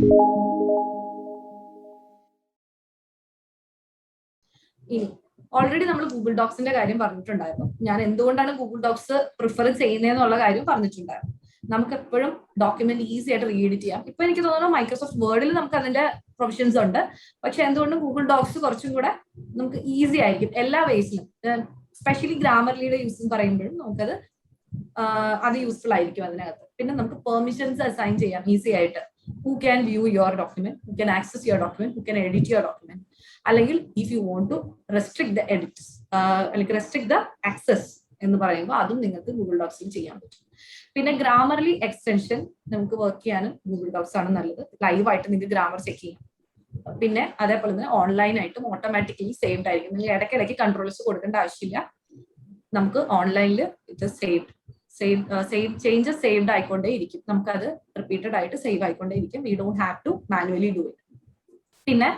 ഇനി ഓൾറെഡി നമ്മൾ ഗൂഗിൾ ഡോക്സിന്റെ കാര്യം പറഞ്ഞിട്ടുണ്ടായിരുന്നു. ഞാൻ എന്തുകൊണ്ടാണ് ഗൂഗിൾ ഡോക്സ് പ്രിഫർ ചെയ്യുന്നതെന്നുള്ള കാര്യം പറഞ്ഞിട്ടുണ്ടായിരുന്നു. നമുക്ക് എപ്പോഴും ഡോക്യുമെന്റ് ഈസി ആയിട്ട് റീഎഡിറ്റ് ചെയ്യാം. ഇപ്പൊ എനിക്ക് തോന്നുന്നു മൈക്രോസോഫ്റ്റ് വേർഡിൽ നമുക്ക് അതിന്റെ പ്രൊവിഷൻസ് ഉണ്ട്. പക്ഷെ എന്തുകൊണ്ടും ഗൂഗിൾ ഡോക്സ് കുറച്ചും കൂടെ നമുക്ക് ഈസി ആയിരിക്കും എല്ലാ വേസിലും. സ്പെഷ്യലി ഗ്രാമർലിയുടെ യൂസ് പറയുമ്പോഴും നമുക്കത് അത് യൂസ്ഫുൾ ആയിരിക്കും അതിനകത്ത്. പിന്നെ നമുക്ക് പെർമിഷൻസ് അസൈൻ ചെയ്യാം ഈസി ആയിട്ട്. Who can view your document, who can access your document, who can edit your document. അല്ലെങ്കിൽ if you want to restrict the edits അല്ലെങ്കിൽ റെസ്ട്രിക്ട് ദ ആക്സസ് എന്ന് പറയുമ്പോൾ അതും നിങ്ങൾക്ക് ഗൂഗിൾ ഡോക്സിൽ ചെയ്യാൻ പറ്റും. പിന്നെ ഗ്രാമർലി എക്സ്റ്റൻഷൻ നമുക്ക് വർക്ക് ചെയ്യാനും ഗൂഗിൾ ഡോക്സ് ആണ് നല്ലത്. ലൈവായിട്ട് നിങ്ങൾക്ക് ഗ്രാമർ ചെക്ക് ചെയ്യാം. പിന്നെ അതേപോലെ തന്നെ ഓൺലൈനായിട്ടും ഓട്ടോമാറ്റിക്കലി സേവ്ഡ് ആയിരിക്കും. നിങ്ങൾ ഇടയ്ക്കിടയ്ക്ക് കൺട്രോൾസ് കൊടുക്കേണ്ട ആവശ്യമില്ല. നമുക്ക് ഓൺലൈനിൽ ഇത് ചേഞ്ചസ് സേവ്ഡ് ആയിക്കൊണ്ടേ ഇരിക്കും. നമുക്കത് റിപ്പീറ്റഡ് ആയിട്ട് സേവ് ആയിക്കൊണ്ടേ ഇരിക്കും. We don't have to manually do it. പിന്നെ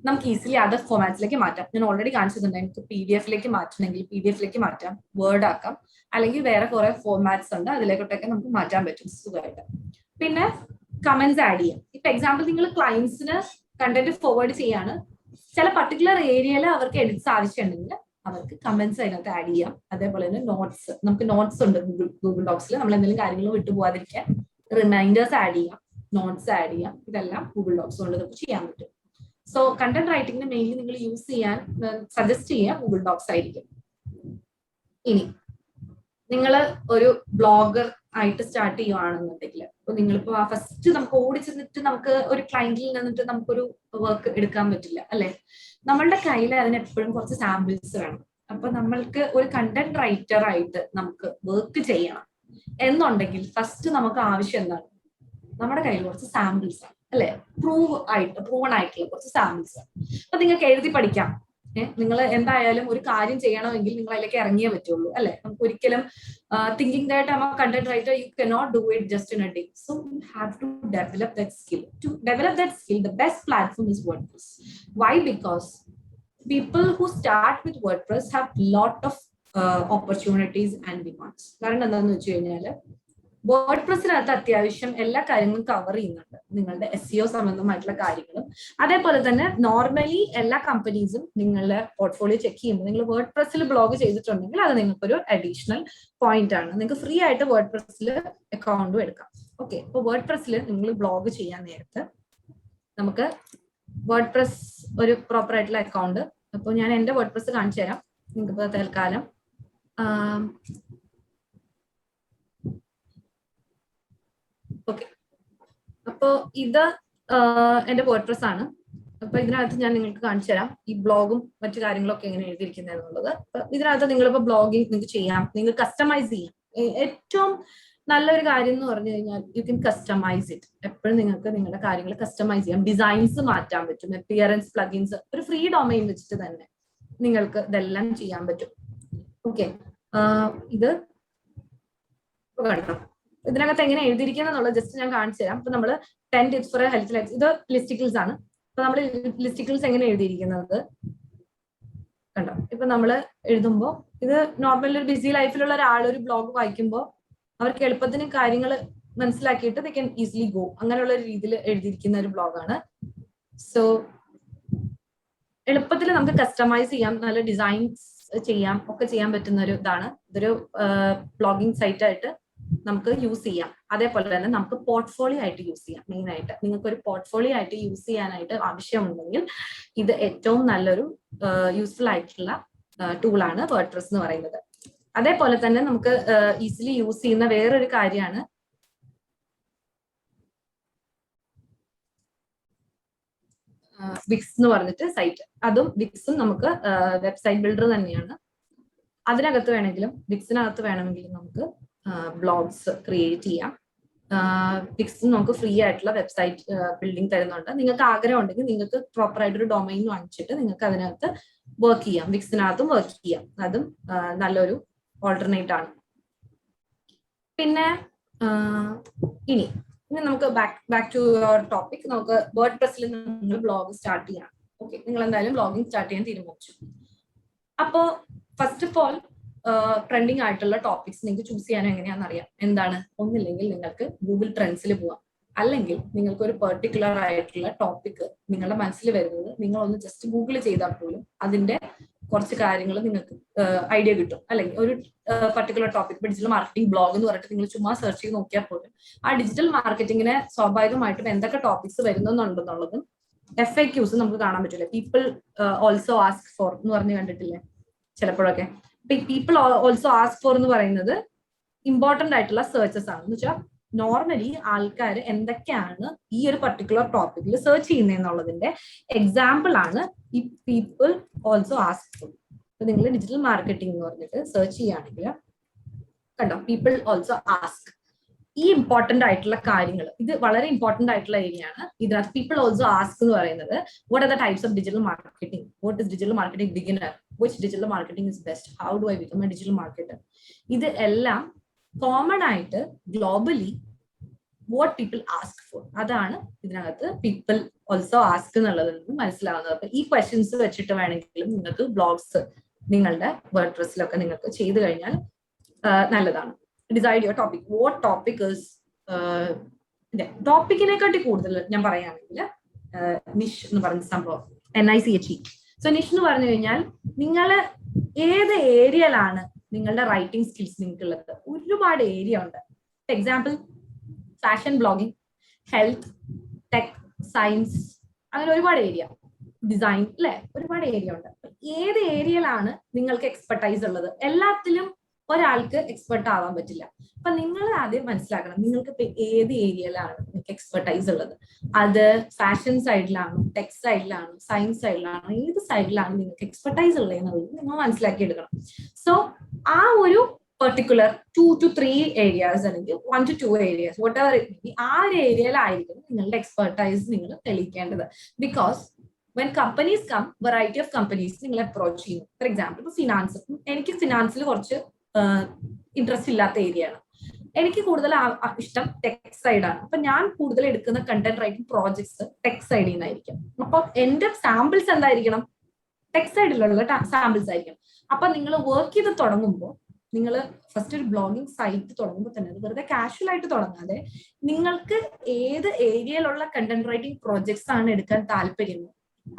നമുക്ക് ഈസിലി അതർ ഫോമാറ്റ്സിലേക്ക് മാറ്റാം. ഞാൻ ഓൾറെഡി കാണിച്ചിട്ടുണ്ട്. എനിക്ക് PDF-ലേക്ക് മാറ്റണമെങ്കിൽ PDF-ലേക്ക് മാറ്റാം, വേർഡ് ആക്കാം, അല്ലെങ്കിൽ വേറെ കുറെ ഫോമാറ്റ്സ് ഉണ്ട്, അതിലേക്കൊട്ടൊക്കെ നമുക്ക് മാറ്റാൻ പറ്റും സുഖമായിട്ട്. പിന്നെ കമന്റ്സ് ആഡ് ചെയ്യാം. ഇപ്പൊ എക്സാമ്പിൾ നിങ്ങൾ ക്ലയൻസിന് കണ്ടന്റ് ഫോർവേഡ് ചെയ്യാണ്, ചില പർട്ടിക്കുലർ ഏരിയയിൽ അവർക്ക് എഡിറ്റ്സ് ആവശ്യമുണ്ടെങ്കിൽ അവർക്ക് കമന്റ്സ് അതിനകത്ത് ആഡ് ചെയ്യാം. അതേപോലെ തന്നെ നോട്ട്സ്, നമുക്ക് നോട്ട്സ് ഉണ്ട് ഗൂഗിൾ ഡോക്സിൽ. നമ്മൾ എന്തെങ്കിലും കാര്യങ്ങൾ വിട്ടുപോകാതിരിക്കാൻ റിമൈൻഡേഴ്സ് ആഡ് ചെയ്യാം, നോട്ട്സ് ആഡ് ചെയ്യാം. ഇതെല്ലാം ഗൂഗിൾ ഡോക്സ് കൊണ്ട് നമുക്ക് ചെയ്യാൻ പറ്റും. സോ കണ്ടന്റ് റൈറ്റിംഗിന് മെയിൻലി നിങ്ങൾ യൂസ് ചെയ്യാൻ സജസ്റ്റ് ചെയ്യുക ഗൂഗിൾ ഡോക്സ് ആയിരിക്കും. ഇനി നിങ്ങൾ ഒരു ബ്ലോഗർ ആയിട്ട് സ്റ്റാർട്ട് ചെയ്യുവാണെന്നുണ്ടെങ്കിൽ, അപ്പൊ നിങ്ങളിപ്പോ ഫസ്റ്റ് നമുക്ക് ഓടിച്ചെന്നിട്ട് നമുക്ക് ഒരു ക്ലയന്റിൽ നിന്നിട്ട് നമുക്കൊരു വർക്ക് എടുക്കാൻ പറ്റില്ല അല്ലെ. നമ്മളുടെ കയ്യിൽ അതിന് എപ്പോഴും കുറച്ച് സാമ്പിൾസ് വേണം. അപ്പൊ നമ്മൾക്ക് ഒരു കണ്ടന്റ് റൈറ്റർ ആയിട്ട് നമുക്ക് വർക്ക് ചെയ്യണം എന്നുണ്ടെങ്കിൽ ഫസ്റ്റ് നമുക്ക് ആവശ്യം എന്താണ്? നമ്മുടെ കയ്യിൽ കുറച്ച് സാമ്പിൾസ് ആണ് അല്ലെ, പ്രൂവൺ ആയിട്ടുള്ള കുറച്ച് സാമ്പിൾസ് ആണ്. അപ്പൊ നിങ്ങൾക്ക് എഴുതി പഠിക്കാം. നിങ്ങൾ എന്തായാലും ഒരു കാര്യം ചെയ്യണമെങ്കിൽ നിങ്ങൾ അതിലേക്ക് ഇറങ്ങിയേ പറ്റുള്ളൂ അല്ലെ. നമുക്ക് ഒരിക്കലും thinking that I am a content writer, you cannot do it just in a day. So you have to develop that skill. To develop that skill, the best platform is WordPress. Why? Because people who start with WordPress have lot of opportunities and demands. കാരണം എന്താണെന്ന് വെച്ച് കഴിഞ്ഞാല് വേർഡ്പ്രസ്സിനകത്ത് അത്യാവശ്യം എല്ലാ കാര്യങ്ങളും cover ചെയ്യുന്നുണ്ട്. നിങ്ങളുടെ SEO സംബന്ധമായിട്ടുള്ള കാര്യങ്ങളും അതേപോലെ തന്നെ നോർമലി എല്ലാ കമ്പനീസും നിങ്ങളുടെ പോർട്ട്ഫോളിയോ ചെക്ക് ചെയ്യുമ്പോൾ നിങ്ങൾ വേർഡ്പ്രസ്സിൽ ബ്ലോഗ് ചെയ്തിട്ടുണ്ടെങ്കിൽ അത് നിങ്ങൾക്കൊരു അഡീഷണൽ പോയിന്റ് ആണ്. നിങ്ങൾക്ക് ഫ്രീ ആയിട്ട് വേർഡ്പ്രസ്സിൽ അക്കൗണ്ടും എടുക്കാം. ഓക്കെ, അപ്പോൾ വേർഡ്പ്രസ്സിൽ നിങ്ങൾ ബ്ലോഗ് ചെയ്യാൻ നേരത്ത് നമുക്ക് വേർഡ്പ്രസ് ഒരു പ്രോപ്പർ ആയിട്ടുള്ള അക്കൗണ്ട്. അപ്പോൾ ഞാൻ എൻ്റെ വേർഡ്പ്രസ് കാണിച്ചു തരാം നിങ്ങൾക്ക് തൽക്കാലം. ഓക്കെ, അപ്പോ ഇത് എന്റെ വേർഡ്പ്രസ് ആണ്. അപ്പൊ ഇതിനകത്ത് ഞാൻ നിങ്ങൾക്ക് കാണിച്ചു തരാം ഈ ബ്ലോഗും മറ്റു കാര്യങ്ങളൊക്കെ എങ്ങനെ എഴുതിയിരിക്കുന്നത് എന്നുള്ളത്. ഇതിനകത്ത് നിങ്ങളിപ്പോ ബ്ലോഗിങ് നിങ്ങൾക്ക് ചെയ്യാം, നിങ്ങൾക്ക് കസ്റ്റമൈസ് ചെയ്യാം. ഏറ്റവും നല്ലൊരു കാര്യം എന്ന് പറഞ്ഞു കഴിഞ്ഞാൽ യു കെൻ കസ്റ്റമൈസ് ഇറ്റ്. എപ്പോഴും നിങ്ങൾക്ക് നിങ്ങളുടെ കാര്യങ്ങൾ കസ്റ്റമൈസ് ചെയ്യാം, ഡിസൈൻസ് മാറ്റാൻ പറ്റും, അപ്പിയറൻസ്, പ്ലഗിൻസ്. ഒരു ഫ്രീ ഡൊമൈൻ വെച്ചിട്ട് തന്നെ നിങ്ങൾക്ക് ഇതെല്ലാം ചെയ്യാൻ പറ്റും. ഓക്കെ, ഇത് കണ്ടോ ഇതിനകത്ത് എങ്ങനെ എഴുതിയിരിക്കുന്നത് എന്നുള്ളത് ജസ്റ്റ് ഞാൻ കാണിച്ചു തരാം. അപ്പൊ നമ്മള് 10 tips for a healthy life, ഇത് ലിസ്റ്റിക്കിൾസ് ആണ്. അപ്പൊ നമ്മൾ ലിസ്റ്റിക്കിൾസ് എങ്ങനെ എഴുതിയിരിക്കുന്നത് കണ്ടോ. ഇപ്പൊ നമ്മള് എഴുതുമ്പോ ഇത് നോർമൽ ഒരു ബിസി ലൈഫിലുള്ള ഒരാൾ ഒരു ബ്ലോഗ് വായിക്കുമ്പോൾ അവർക്ക് എളുപ്പത്തിന് കാര്യങ്ങൾ മനസ്സിലാക്കിയിട്ട് ദേ ക്യാൻ ഈസിലി ഗോ, അങ്ങനെയുള്ള ഒരു രീതിയിൽ എഴുതിയിരിക്കുന്ന ഒരു ബ്ലോഗാണ്. സോ എളുപ്പത്തിൽ നമുക്ക് കസ്റ്റമൈസ് ചെയ്യാം, നല്ല ഡിസൈൻസ് ചെയ്യാം, ഒക്കെ ചെയ്യാൻ പറ്റുന്ന ഒരു ഇതാണ്. ഇതൊരു ബ്ലോഗിങ് സൈറ്റ് ആയിട്ട് നമുക്ക് യൂസ് ചെയ്യാം. അതേപോലെ തന്നെ നമുക്ക് പോർട്ട്ഫോളിയോ ആയിട്ട് യൂസ് ചെയ്യാം. മെയിൻ ആയിട്ട് നിങ്ങൾക്ക് ഒരു പോർട്ട്ഫോളിയോ ആയിട്ട് യൂസ് ചെയ്യാനായിട്ട് ആവശ്യമുണ്ടെങ്കിൽ ഇത് ഏറ്റവും നല്ലൊരു യൂസ്ഫുൾ ആയിട്ടുള്ള ടൂളാണ് വേർഡ്പ്രസ് എന്ന് പറയുന്നത്. അതേപോലെ തന്നെ നമുക്ക് ഈസിലി യൂസ് ചെയ്യുന്ന വേറൊരു കാര്യമാണ് വിക്സ് എന്ന് പറഞ്ഞിട്ട് സൈറ്റ്. അതും വിക്സും നമുക്ക് വെബ്സൈറ്റ് ബിൽഡർ തന്നെയാണ്. അതിനകത്ത് വേണമെങ്കിലും വിക്സിനകത്ത് വേണമെങ്കിലും നമുക്ക് ബ്ലോഗ്സ് ക്രിയേറ്റ് ചെയ്യാം. വിക്സ് നമുക്ക് ഫ്രീ ആയിട്ടുള്ള വെബ്സൈറ്റ് ബിൽഡിംഗ് തരുന്നുണ്ട്. നിങ്ങൾക്ക് ആഗ്രഹം ഉണ്ടെങ്കിൽ നിങ്ങൾക്ക് പ്രോപ്പർ ആയിട്ടൊരു ഡൊമൈൻ വാങ്ങിച്ചിട്ട് നിങ്ങൾക്ക് അതിനകത്ത് വർക്ക് ചെയ്യാം, വിക്സിനകത്തും വർക്ക് ചെയ്യാം. അതും നല്ലൊരു ഓൾട്ടർനേറ്റ് ആണ്. പിന്നെ ഇനി നമുക്ക് ബാക്ക് ടു യുവർ ടോപ്പിക്. നമുക്ക് വേർഡ്പ്രസ്സിൽ നിങ്ങൾ ബ്ലോഗ് സ്റ്റാർട്ട് ചെയ്യാം. ഓക്കെ, നിങ്ങൾ എന്തായാലും ബ്ലോഗിങ് സ്റ്റാർട്ട് ചെയ്യാൻ തീരുമാനിച്ചു. അപ്പോ ഫസ്റ്റ് ഓഫ് ഓൾ ട്രെൻഡിങ് ആയിട്ടുള്ള ടോപ്പിക്സ് നിങ്ങൾക്ക് ചൂസ് ചെയ്യാൻ എങ്ങനെയാണെന്ന് അറിയാം. എന്താണ്? ഒന്നില്ലെങ്കിൽ നിങ്ങൾക്ക് ഗൂഗിൾ ട്രെൻഡ്സിൽ പോവാം, അല്ലെങ്കിൽ നിങ്ങൾക്ക് ഒരു പെർട്ടിക്കുലർ ആയിട്ടുള്ള ടോപ്പിക് നിങ്ങളുടെ മനസ്സിൽ വരുന്നത് നിങ്ങൾ ഒന്ന് ജസ്റ്റ് ഗൂഗിൾ ചെയ്താൽ പോലും അതിന്റെ കുറച്ച് കാര്യങ്ങൾ നിങ്ങൾക്ക് ഐഡിയ കിട്ടും. അല്ലെങ്കിൽ ഒരു particular topic digital marketing blog എന്ന് പറഞ്ഞിട്ട് നിങ്ങൾ ചുമ്മാ സെർച്ച് ചെയ്ത് നോക്കിയാൽ പോലും ആ ഡിജിറ്റൽ മാർക്കറ്റിങ്ങിന് സ്വാഭാവികമായിട്ടും എന്തൊക്കെ ടോപ്പിക്സ് വരുന്നുണ്ടെന്നുള്ളതും FAQs നമുക്ക് കാണാൻ പറ്റില്ല. പീപ്പിൾ ഓൾസോ ആസ്ക് ഫോർ എന്ന് പറഞ്ഞ് കണ്ടിട്ടില്ലേ ചിലപ്പോഴൊക്കെ. പീപ്പിൾ ഓൾസോ ആസ്ക് ഫോർ എന്ന് പറയുന്നത് ഇമ്പോർട്ടന്റ് ആയിട്ടുള്ള സെർച്ചസ് ആണ്. എന്ന് വെച്ചാൽ നോർമലി ആൾക്കാർ എന്തൊക്കെയാണ് ഈ ഒരു പർട്ടിക്കുലർ ടോപ്പിക്കിൽ സെർച്ച് ചെയ്യുന്നതെന്നുള്ളതിന്റെ എക്സാമ്പിൾ ആണ് ഈ പീപ്പിൾ ഓൾസോ ആസ്ക് ഫോർ. നിങ്ങൾ ഡിജിറ്റൽ മാർക്കറ്റിംഗ് എന്ന് പറഞ്ഞിട്ട് സെർച്ച് ചെയ്യുകയാണെങ്കിൽ കണ്ടോ, പീപ്പിൾ ഓൾസോ ആസ്ക്. ഈ ഇമ്പോർട്ടന്റ് ആയിട്ടുള്ള കാര്യങ്ങൾ, ഇത് വളരെ ഇമ്പോർട്ടന്റ് ആയിട്ടുള്ള ഏരിയ ആണ്. ഇതിനകത്ത് പീപ്പിൾ ഓൾസോ ആസ്ക് എന്ന് പറയുന്നത് what are the types of digital marketing, what is digital marketing beginner, which digital marketing is best, how do I become A digital marketer. ഇത് എല്ലാം കോമൺ ആയിട്ട് globally what people ask for, അതാണ് ഇതിനകത്ത് people also ask എന്നുള്ളതിൽ നിന്ന് മനസ്സിലാവുന്നത്. അപ്പൊ ഈ ക്വസ്റ്റ്യൻസ് വെച്ചിട്ട് വേണമെങ്കിലും നിങ്ങൾക്ക് ബ്ലോഗ്സ് നിങ്ങളുടെ വേർഡ്പ്രസ്സിലൊക്കെ നിങ്ങൾക്ക് ചെയ്തു കഴിഞ്ഞാൽ നല്ലതാണ്. Decide your topic. What topic is, ടോപ്പിക്കിനെക്കാട്ടി കൂടുതൽ ഞാൻ പറയുകയാണെങ്കിൽ നിഷ് എന്ന് പറയുന്ന സംഭവം, NICHE. സോ നിഷ് എന്ന് പറഞ്ഞു കഴിഞ്ഞാൽ നിങ്ങൾ ഏത് ഏരിയയിലാണ് നിങ്ങളുടെ റൈറ്റിംഗ് സ്കിൽസ് നിങ്ങൾക്കുള്ളത്. ഒരുപാട് ഏരിയ ഉണ്ട്. For example fashion blogging, health, tech, science, അങ്ങനെ ഒരുപാട് ഏരിയ, ഡിസൈൻ, അല്ലെ, ഒരുപാട് ഏരിയ ഉണ്ട്. ഏത് ഏരിയയിലാണ് നിങ്ങൾക്ക് എക്സ്പെർട്ടൈസ് ഉള്ളത്? എല്ലാത്തിലും ഒരാൾക്ക് എക്സ്പെർട്ട് ആവാൻ പറ്റില്ല. അപ്പൊ നിങ്ങൾ ആദ്യം മനസ്സിലാക്കണം നിങ്ങൾക്ക് ഇപ്പൊ ഏത് ഏരിയയിലാണ് നിങ്ങൾക്ക് എക്സ്പെർട്ടൈസ് ഉള്ളത്. അത് ഫാഷൻ സൈഡിലാണോ, ടെക് സൈഡിലാണോ, സയൻസ് സൈഡിലാണോ, ഏത് സൈഡിലാണ് നിങ്ങൾക്ക് എക്സ്പെർട്ടൈസ് ഉള്ളത് എന്നുള്ളത് നിങ്ങൾ മനസ്സിലാക്കി എടുക്കണം. സോ ആ ഒരു പെർട്ടിക്കുലർ 2 to 3 ഏരിയാസ് അല്ലെങ്കിൽ 1 to 2 areas whatever it may be, ആ ഒരു ഏരിയയിലായിരിക്കും നിങ്ങളുടെ എക്സ്പെർട്ടൈസ് നിങ്ങൾ തെളിയിക്കേണ്ടത്. Because when companies come, variety of companies നിങ്ങൾ അപ്രോച്ച് ചെയ്യുന്നു. ഫോർ എക്സാമ്പിൾ ഇപ്പൊ ഫിനാൻസ്, എനിക്ക് ഫിനാൻസിൽ കുറച്ച് ഇൻട്രസ്റ്റ് ഇല്ലാത്ത ഏരിയ ആണ്. എനിക്ക് കൂടുതൽ ഇഷ്ടം ടെക് സൈഡാണ്. അപ്പൊ ഞാൻ കൂടുതൽ എടുക്കുന്ന കണ്ടന്റ് റൈറ്റിംഗ് പ്രോജക്ട്സ് ടെക് സൈഡിൽ നിന്നായിരിക്കും. അപ്പൊ എന്റെ സാമ്പിൾസ് എന്തായിരിക്കണം? ടെക് സൈഡിലുള്ള സാമ്പിൾസ് ആയിരിക്കും. അപ്പൊ നിങ്ങൾ വർക്ക് ചെയ്ത് തുടങ്ങുമ്പോൾ, നിങ്ങൾ ഫസ്റ്റ് ഒരു ബ്ലോഗിംഗ് സൈറ്റ് തുടങ്ങുമ്പോൾ തന്നെ അത് വെറുതെ കാഷ്വൽ ആയിട്ട് തുടങ്ങാതെ നിങ്ങൾക്ക് ഏത് ഏരിയയിലുള്ള കണ്ടന്റ് റൈറ്റിംഗ് പ്രോജക്ട്സ് ആണ് എടുക്കാൻ താല്പര്യം,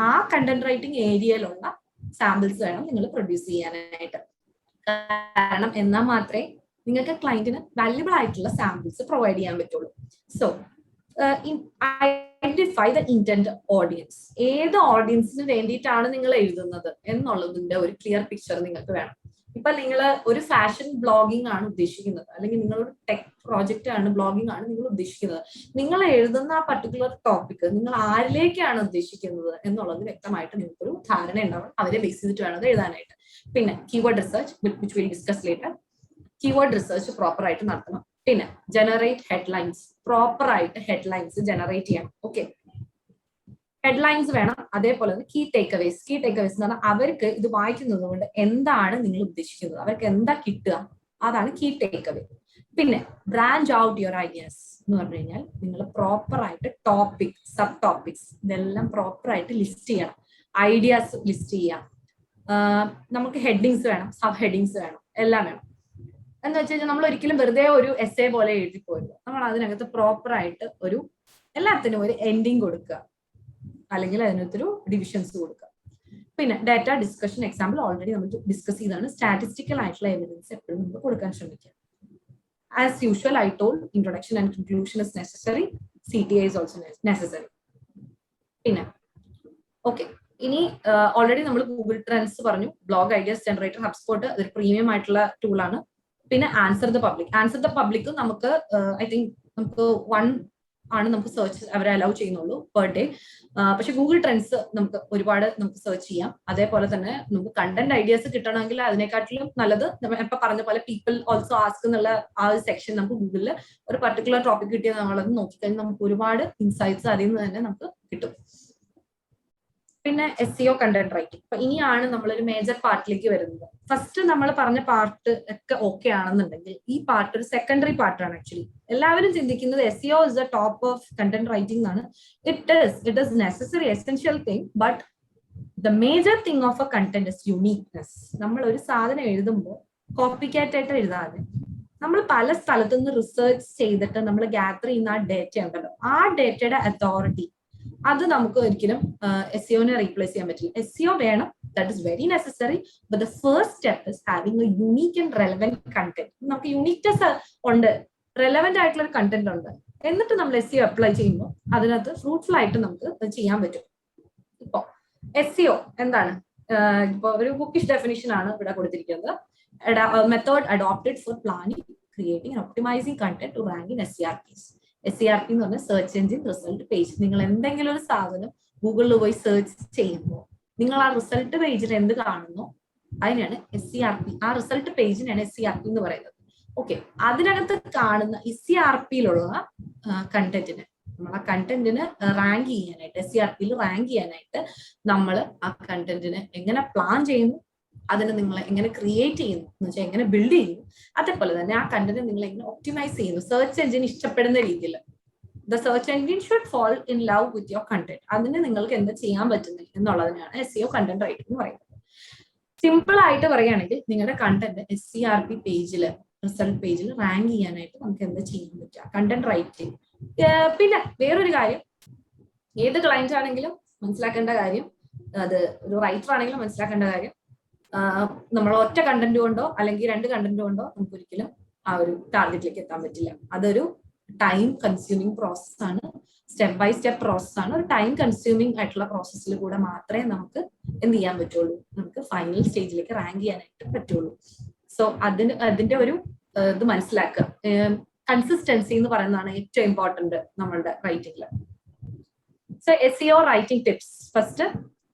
ആ കണ്ടന്റ് റൈറ്റിംഗ് ഏരിയയിലുള്ള സാമ്പിൾസ് വേണം നിങ്ങൾ പ്രൊഡ്യൂസ് ചെയ്യാനായിട്ട്. കാരണം എന്നാൽ മാത്രമേ നിങ്ങൾക്ക് ക്ലയന്റിന് വാല്യുബിൾ ആയിട്ടുള്ള സാമ്പിൾസ് പ്രൊവൈഡ് ചെയ്യാൻ പറ്റുള്ളൂ. So identify the intent audience. ഏത് ഓഡിയൻസിന് വേണ്ടിയിട്ടാണ് നിങ്ങൾ എഴുതുന്നത് എന്നുള്ളതിന്റെ ഒരു ക്ലിയർ പിക്ചർ നിങ്ങൾക്ക് വേണം. ഇപ്പൊ നിങ്ങൾ ഒരു ഫാഷൻ ബ്ലോഗിംഗ് ആണ് ഉദ്ദേശിക്കുന്നത്, അല്ലെങ്കിൽ നിങ്ങളൊരു ടെക് പ്രോജക്റ്റ് ആണ്, ബ്ലോഗിംഗ് ആണ് നിങ്ങൾ ഉദ്ദേശിക്കുന്നത്, നിങ്ങൾ എഴുതുന്ന ആ പർട്ടിക്കുലർ ടോപ്പിക് നിങ്ങൾ ആരിലേക്കാണ് ഉദ്ദേശിക്കുന്നത് എന്നുള്ളത് വ്യക്തമായിട്ട് നിങ്ങൾക്കൊരു ധാരണ ഉണ്ടാവണം. അവരെ ബേസ് ചെയ്തിട്ട് വേണം അത് എഴുതാനായിട്ട്. പിന്നെ keyword research, which will discuss later. Keyword research proper ആയിട്ട് നടത്തണം. പിന്നെ ജനറേറ്റ് ഹെഡ്ലൈൻസ്, പ്രോപ്പർ ആയിട്ട് ഹെഡ്ലൈൻസ് ജനറേറ്റ് ചെയ്യണം. ഓക്കെ, ഹെഡ്ലൈൻസ് വേണം. അതേപോലെ തന്നെ key takeaways. Key takeaways എന്ന് പറഞ്ഞാൽ അവർക്ക് ഇത് വായിക്കുന്നത് കൊണ്ട് എന്താണ് നിങ്ങൾ ഉദ്ദേശിക്കുന്നത്, അവർക്ക് എന്താ കിട്ടുക, അതാണ് കീ ടേക്ക് അവേ. പിന്നെ ബ്രാഞ്ച് ഔട്ട് യുവർ ഐഡിയാസ് എന്ന് പറഞ്ഞു കഴിഞ്ഞാൽ നിങ്ങൾ പ്രോപ്പർ ആയിട്ട് ടോപ്പിക്, സബ് ടോപ്പിക്സ് ഇതെല്ലാം പ്രോപ്പർ ആയിട്ട് ലിസ്റ്റ് ചെയ്യണം. ഐഡിയാസ് ലിസ്റ്റ് ചെയ്യാം. നമുക്ക് ഹെഡിങ്സ് വേണം, സബ് ഹെഡിങ്സ് വേണം, എല്ലാം വേണം. എന്ന് വെച്ച് കഴിഞ്ഞാൽ നമ്മൾ ഒരിക്കലും വെറുതെ ഒരു എസ്സേ പോലെ എഴുതി പോരുക. നമ്മൾ അതിനകത്ത് പ്രോപ്പർ ആയിട്ട് ഒരു എല്ലാത്തിനും ഒരു എൻഡിങ് കൊടുക്കുക, അല്ലെങ്കിൽ അതിനകത്തൊരു ഡിവിഷൻസ് കൊടുക്കുക. പിന്നെ ഡാറ്റ ഡിസ്കഷൻ, എക്സാമ്പിൾ ഓൾറെഡി നമ്മൾ ഡിസ്കസ് ചെയ്താണ്. സ്റ്റാറ്റിസ്റ്റിക്കൽ ആയിട്ടുള്ള എവിഡൻസ് എപ്പോഴും നമ്മൾ കൊടുക്കാൻ ശ്രമിക്കുക. As usual I told, introduction and conclusion is necessary, CTA is also necessary. പിന്നെ ഓക്കെ, ഇനി ഓൾറെഡി നമ്മൾ ഗൂഗിൾ ട്രെൻഡ്സ് പറഞ്ഞു, ബ്ലോഗ് ഐഡിയാസ് ജനറേറ്റർ, ഹബ്സ്പോട്ട് അതൊരു പ്രീമിയം ആയിട്ടുള്ള ടൂളാണ്. പിന്നെ answer the public. Answer the പബ്ലിക്കും നമുക്ക് ഐ തിങ്ക് നമുക്ക് 1 ആണ് നമുക്ക് സെർച്ച് അവരെ അലൗ ചെയ്യുന്നുള്ളൂ പെർ ഡേ. പക്ഷെ ഗൂഗിൾ ട്രെൻഡ്സ് നമുക്ക് ഒരുപാട് നമുക്ക് സെർച്ച് ചെയ്യാം. അതേപോലെ തന്നെ നമുക്ക് കണ്ടന്റ് ഐഡിയാസ് കിട്ടണമെങ്കിൽ അതിനെക്കാട്ടിലും നല്ലത് ഇപ്പൊ പറഞ്ഞ പോലെ പീപ്പിൾ ഓൾസോ ആസ്ക് എന്നുള്ള ആ ഒരു സെക്ഷൻ നമുക്ക് ഗൂഗിളിൽ ഒരു പർട്ടിക്കുലർ ടോപ്പിക് കിട്ടിയാൽ നമ്മളത് നോക്കിക്കഴിഞ്ഞാൽ നമുക്ക് ഒരുപാട് ഇൻസൈറ്റ്സ് അതിൽ നിന്ന് തന്നെ നമുക്ക് കിട്ടും. പിന്നെ SEO കണ്ടന്റ് റൈറ്റിംഗ്. അപ്പൊ ഇനിയാണ് നമ്മളൊരു മേജർ പാർട്ടിലേക്ക് വരുന്നത്. ഫസ്റ്റ് നമ്മൾ പറഞ്ഞ പാർട്ട് ഒക്കെ ഓക്കെ ആണെന്നുണ്ടെങ്കിൽ ഈ പാർട്ട് ഒരു സെക്കൻഡറി പാർട്ടാണ്. ആക്ച്വലി എല്ലാവരും ചിന്തിക്കുന്നത് SEO is the top of content writing ആണ്. It is necessary essential thing, but the major thing of a content is uniqueness. നമ്മൾ ഒരു സാധനം എഴുതുമ്പോൾ കോപ്പി കാറ്റ് ആയിട്ട് എഴുതാതെ നമ്മൾ പല സ്ഥലത്തു നിന്ന് റിസർച്ച് ചെയ്തിട്ട് നമ്മൾ ഗ്യാദർ ചെയ്യുന്ന ആ ഡേറ്റ ഉണ്ടല്ലോ, ആ ഡേറ്റയുടെ അതോറിറ്റി അത് നമുക്ക് ഒരിക്കലും SEOനെ റീപ്ലേസ് ചെയ്യാൻ പറ്റില്ല. SEO വേണം, that is very necessary, but the first step is having A unique and relevant content. നമുക്ക് യൂണീക്നെസ് ഉണ്ട്, റെലവെന്റ് ആയിട്ടുള്ള ഒരു കണ്ടന്റ് ഉണ്ട്, എന്നിട്ട് നമ്മൾ SEO അപ്ലൈ ചെയ്യുമ്പോൾ അതിനകത്ത് ഫ്രൂട്ട്ഫുൾ ആയിട്ട് നമുക്ക് ചെയ്യാൻ പറ്റും. ഇപ്പോ SEO എന്താണ്? ഇപ്പൊ ഒരു ബുക്കിഷ് ഡെഫിനിഷൻ ആണ് ഇവിടെ കൊടുത്തിരിക്കുന്നത്. Method adopted for planning, creating and optimising content to rank in SERPs. SERP എന്ന് പറഞ്ഞാൽ സെർച്ച് എഞ്ചിൻ റിസൾട്ട് പേജ്. നിങ്ങൾ എന്തെങ്കിലും ഒരു സാധനം ഗൂഗിളിൽ പോയി സെർച്ച് ചെയ്യുമ്പോൾ നിങ്ങൾ ആ റിസൾട്ട് പേജിൽ എന്ത് കാണുന്നു അതിനാണ് SERP. ആ റിസൾട്ട് പേജിനാണ് SERP എന്ന് പറയുന്നത്. ഓക്കെ, അതിനകത്ത് കാണുന്ന SERPയിലുള്ള കണ്ടന്റിന്, നമ്മൾ ആ കണ്ടന്റിന് റാങ്ക് ചെയ്യാനായിട്ട്, SERPയിൽ റാങ്ക് ചെയ്യാനായിട്ട് നമ്മൾ ആ കണ്ടന്റിന് എങ്ങനെ പ്ലാൻ ചെയ്യുന്നു, അതിന് നിങ്ങൾ എങ്ങനെ ക്രിയേറ്റ് ചെയ്യുന്നു എന്ന് വെച്ചാൽ എങ്ങനെ ബിൽഡ് ചെയ്യുന്നു, അതേപോലെ തന്നെ ആ കണ്ടന്റ് നിങ്ങൾ എങ്ങനെ ഒപ്റ്റിമൈസ് ചെയ്യുന്നു സെർച്ച് എഞ്ചിൻ ഇഷ്ടപ്പെടുന്ന രീതിയിൽ. The search engine should fall in love with your content. അതിന് നിങ്ങൾക്ക് എന്താ ചെയ്യാൻ പറ്റുന്നത് എന്നുള്ളതിനാണ് SEO കണ്ടന്റ് റൈറ്റിംഗ് എന്ന് പറയുന്നത്. സിമ്പിൾ ആയിട്ട് പറയുകയാണെങ്കിൽ നിങ്ങളുടെ കണ്ടന്റ് SERP പേജിൽ, റിസൾട്ട് പേജിൽ റാങ്ക് ചെയ്യാനായിട്ട് നമുക്ക് എന്താ ചെയ്യാൻ പറ്റുക, കണ്ടന്റ് റൈറ്റിംഗ്. പിന്നെ വേറൊരു കാര്യം, ഏത് ക്ലയന്റ് ആണെങ്കിലും മനസ്സിലാക്കേണ്ട കാര്യം, അത് ഒരു റൈറ്റർ ആണെങ്കിലും മനസ്സിലാക്കേണ്ട കാര്യം, നമ്മൾ ഒറ്റ കണ്ടന്റ് കൊണ്ടോ അല്ലെങ്കിൽ 2 കണ്ടന്റ് കൊണ്ടോ നമുക്ക് ഒരിക്കലും ആ ഒരു ടാർഗറ്റിലേക്ക് എത്താൻ പറ്റില്ല. അതൊരു ടൈം കൺസ്യൂമിങ് പ്രോസസ് ആണ്, സ്റ്റെപ്പ് ബൈ സ്റ്റെപ്പ് പ്രോസസ് ആണ്. ഒരു ടൈം കൺസ്യൂമിങ് ആയിട്ടുള്ള പ്രോസസ്സിൽ കൂടെ മാത്രമേ നമുക്ക് എന്ത് ചെയ്യാൻ പറ്റുള്ളൂ, നമുക്ക് ഫൈനൽ സ്റ്റേജിലേക്ക് റാങ്ക് ചെയ്യാനായിട്ട് പറ്റുള്ളൂ. സോ അതിന്റെ ഒരു ഇത് മനസ്സിലാക്കുക. കൺസിസ്റ്റൻസി എന്ന് പറയുന്നതാണ് ഏറ്റവും ഇമ്പോർട്ടന്റ് നമ്മളുടെ റൈറ്റിംഗിൽ. So SEO writing tips, first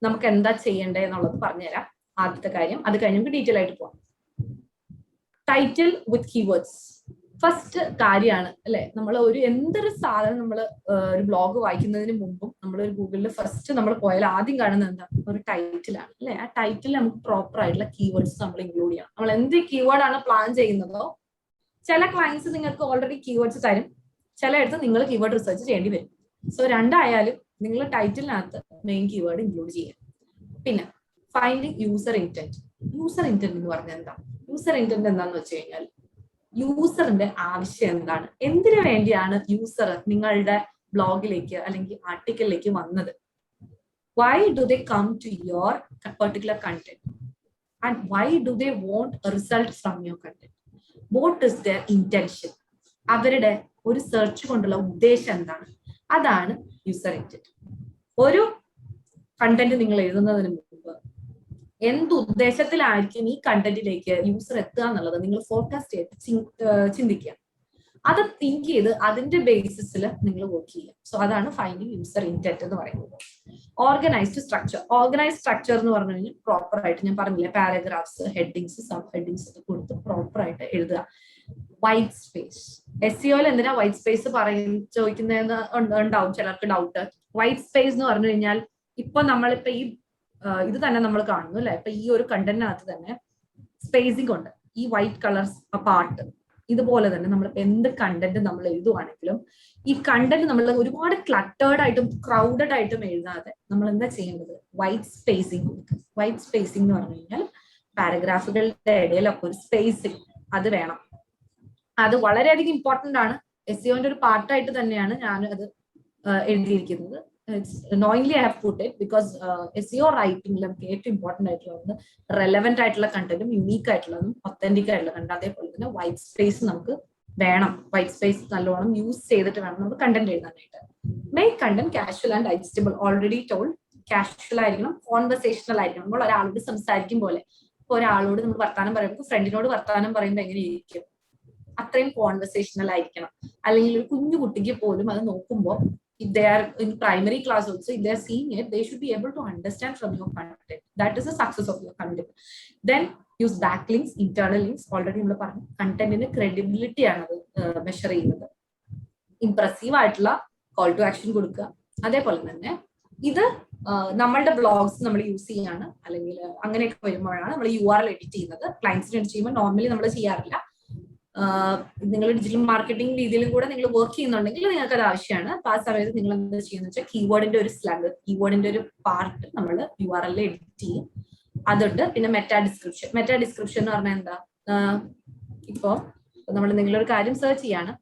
നമുക്ക് എന്താ ചെയ്യേണ്ടത് എന്നുള്ളത് പറഞ്ഞുതരാം. ആദ്യത്തെ കാര്യം, അത് കഴിഞ്ഞ് നമുക്ക് ഡീറ്റെയിൽ ആയിട്ട് പോവാം. ടൈറ്റിൽ വിത്ത് കീവേഡ്സ് ഫസ്റ്റ് കാര്യമാണ് അല്ലെ. നമ്മൾ എന്തൊരു സാധനം നമ്മൾ ഒരു ബ്ലോഗ് വായിക്കുന്നതിന് മുമ്പും നമ്മൾ ഒരു ഗൂഗിളിൽ ഫസ്റ്റ് നമ്മൾ പോയാൽ ആദ്യം കാണുന്നത് എന്താ, ഒരു ടൈറ്റിലാണ് അല്ലെ. ആ ടൈറ്റിൽ നമുക്ക് പ്രോപ്പർ ആയിട്ടുള്ള കീവേഡ്സ് നമ്മൾ ഇൻക്ലൂഡ് ചെയ്യണം. നമ്മൾ എന്ത് കീവേഡ് ആണ് പ്ലാൻ ചെയ്യുന്നതോ, ചില ക്ലയൻസ് നിങ്ങൾക്ക് ഓൾറെഡി കീവേഡ്സ് തരും, ചിലയിടത്ത് നിങ്ങൾ കീവേഡ് റിസർച്ച് ചെയ്യേണ്ടി വരും. സോ രണ്ടായാലും നിങ്ങൾ ടൈറ്റിലിനകത്ത് മെയിൻ കീവേഡ് ഇൻക്ലൂഡ് ചെയ്യാം. പിന്നെ finding user intent. User intent എന്ന് പറഞ്ഞാൽ എന്താ? യൂസർ ഇന്റന്റ് എന്താന്ന് വെച്ച് കഴിഞ്ഞാൽ യൂസറിന്റെ ആവശ്യം എന്താണ്, എന്തിനു വേണ്ടിയാണ് യൂസർ നിങ്ങളുടെ ബ്ലോഗിലേക്ക് അല്ലെങ്കിൽ ആർട്ടിക്കിളിലേക്ക് വന്നത്. Why do they come to your particular content and why do they want a result from your content. What is their intention, അവരുടെ ഒരു സെർച്ച് കൊണ്ടുള്ള ഉദ്ദേശം എന്താണ്, അതാണ് യൂസർ ഇന്റന്റ്. ഒരു കണ്ടന്റ് നിങ്ങൾ എഴുതുന്നതിന് മുമ്പ് എന്ത് ഉദ്ദേശത്തിലായിരിക്കും ഈ കണ്ടന്റിലേക്ക് യൂസർ എത്തുക എന്നുള്ളത് നിങ്ങൾ ഫോർകാസ്റ്റ് ചെയ്ത് ചിന്തിക്കുക. അത് തിങ്ക് ചെയ്ത് അതിന്റെ ബേസിസിൽ നിങ്ങൾ വർക്ക് ചെയ്യുക. സോ അതാണ് ഫൈൻഡിങ് യൂസർ ഇന്റന്റ് എന്ന് പറയുന്നത്. Organised structure. ഓർഗനൈസ്ഡ് സ്ട്രക്ചർ എന്ന് പറഞ്ഞു കഴിഞ്ഞാൽ പ്രോപ്പർ ആയിട്ട്, ഞാൻ പറഞ്ഞില്ലേ, പാരഗ്രാഫ്സ്, ഹെഡിങ്സ്, സബ് ഹെഡിങ്സ് ഒക്കെ കൊടുത്ത് പ്രോപ്പർ ആയിട്ട് എഴുതുക. White space. SEOയിൽ എന്തിനാ വൈറ്റ് സ്പേസ് ചോദിക്കുന്നതെന്ന് ഉണ്ടാവും ചിലർക്ക് ഡൗട്ട്. വൈറ്റ് സ്പേസ് എന്ന് പറഞ്ഞു കഴിഞ്ഞാൽ ഇപ്പൊ നമ്മളിപ്പോ ഇത് തന്നെ നമ്മൾ കാണുന്നു അല്ലെ. ഇപ്പൊ ഈ ഒരു കണ്ടന്റിനകത്ത് തന്നെ സ്പേസിംഗ് ഉണ്ട്, ഈ വൈറ്റ് കളർ പാർട്ട്. ഇതുപോലെ തന്നെ നമ്മളിപ്പോ എന്ത് കണ്ടന്റ് നമ്മൾ എഴുതുവാണെങ്കിലും ഈ കണ്ടന്റ് നമ്മൾ ഒരുപാട് ക്ലട്ടേർഡ് ആയിട്ടും ക്രൗഡഡ് ആയിട്ടും എഴുതാതെ നമ്മൾ എന്താ ചെയ്യേണ്ടത്, വൈറ്റ് സ്പേസിംഗ് കൊടുക്കുക. വൈറ്റ് സ്പേസിംഗ് എന്ന് പറഞ്ഞു കഴിഞ്ഞാൽ പാരഗ്രാഫുകളുടെ ഇടയിലൊക്കെ ഒരു സ്പേസിംഗ് അത് വേണം. അത് വളരെയധികം ഇമ്പോർട്ടന്റ് ആണ്. SEOന്റെ ഒരു പാർട്ടായിട്ട് തന്നെയാണ് ഞാൻ അത് എഴുതിയിരിക്കുന്നത്. knowingly I have put it because SEO റൈറ്റിംഗിൽ നമുക്ക് ഏറ്റവും ഇമ്പോർട്ടന്റ് ആയിട്ടുള്ളത് റെലവെന്റ് ആയിട്ടുള്ള കണ്ടന്റും യുണീക്ക് ആയിട്ടുള്ളതും ഒത്തന്റിക് ആയിട്ടുള്ള കണ്ടന്റ്. അതേപോലെ തന്നെ വൈറ്റ് സ്പേസ് നമുക്ക് വേണം. വൈറ്റ് സ്പേസ് നല്ലോണം യൂസ് ചെയ്തിട്ട് വേണം നമ്മൾ കണ്ടന്റ് എഴുതാനായിട്ട്. Main content casual and digestible. Already told, casual ആയിരിക്കണം, കോൺവെർസേഷണൽ ആയിരിക്കണം. നമ്മൾ ഒരാളോട് സംസാരിക്കും പോലെ, ഇപ്പൊ ഒരാളോട് നമ്മൾ വർത്താനം പറയുമ്പോൾ, ഫ്രണ്ടിനോട് വർത്താനം പറയുമ്പോൾ എങ്ങനെയിരിക്കും, അത്രയും കോൺവെർസേഷണൽ ആയിരിക്കണം. അല്ലെങ്കിൽ ഒരു കുഞ്ഞു കുട്ടിക്ക് പോലും അത് നോക്കുമ്പോൾ, if they are in primary class also, if they are seeing it, they should be able to understand from your content. That is the success of your content. Then use backlinks, internal links. Already നമ്മൾ പറഞ്ഞു, കണ്ടന്റിന്റെ credibility ആണ് അത് measure ചെയ്യുന്നത്. Impressive ആയിട്ടുള്ള call to action കൊടുക്കുക. അതേപോലെ തന്നെ ഇത് നമ്മളുടെ ബ്ലോഗ്സ് നമ്മൾ യൂസ് ചെയ്യാണ് അല്ലെങ്കിൽ അങ്ങനെയൊക്കെ വരുമ്പോഴാണ് നമ്മൾ URL എഡിറ്റ് ചെയ്യുന്നത്. ക്ലയൻസിന് എഡിറ്റ് ചെയ്യുമ്പോൾ നോർമലി നമ്മൾ ചെയ്യാറില്ല. നിങ്ങൾ ഡിജിറ്റൽ മാർക്കറ്റിംഗ് രീതിയിലും കൂടെ നിങ്ങൾ വർക്ക് ചെയ്യുന്നുണ്ടെങ്കിൽ നിങ്ങൾക്ക് അത് ആവശ്യമാണ്. അപ്പൊ ആ സമയത്ത് നിങ്ങൾ എന്താ ചെയ്യുന്നത് വെച്ചാൽ കീവേഡിന്റെ ഒരു സ്ലാഗ്, കീവേഡിന്റെ ഒരു പാർട്ട് നമ്മൾ URL എഡിറ്റ് ചെയ്യും. അതുണ്ട്. പിന്നെ മെറ്റാ ഡിസ്ക്രിപ്ഷൻ. മെറ്റാ ഡിസ്ക്രിപ്ഷൻ എന്ന് പറഞ്ഞാൽ എന്താ, ഇപ്പോ നമ്മൾ നിങ്ങളൊരു കാര്യം സെർച്ച് ചെയ്യാണ്.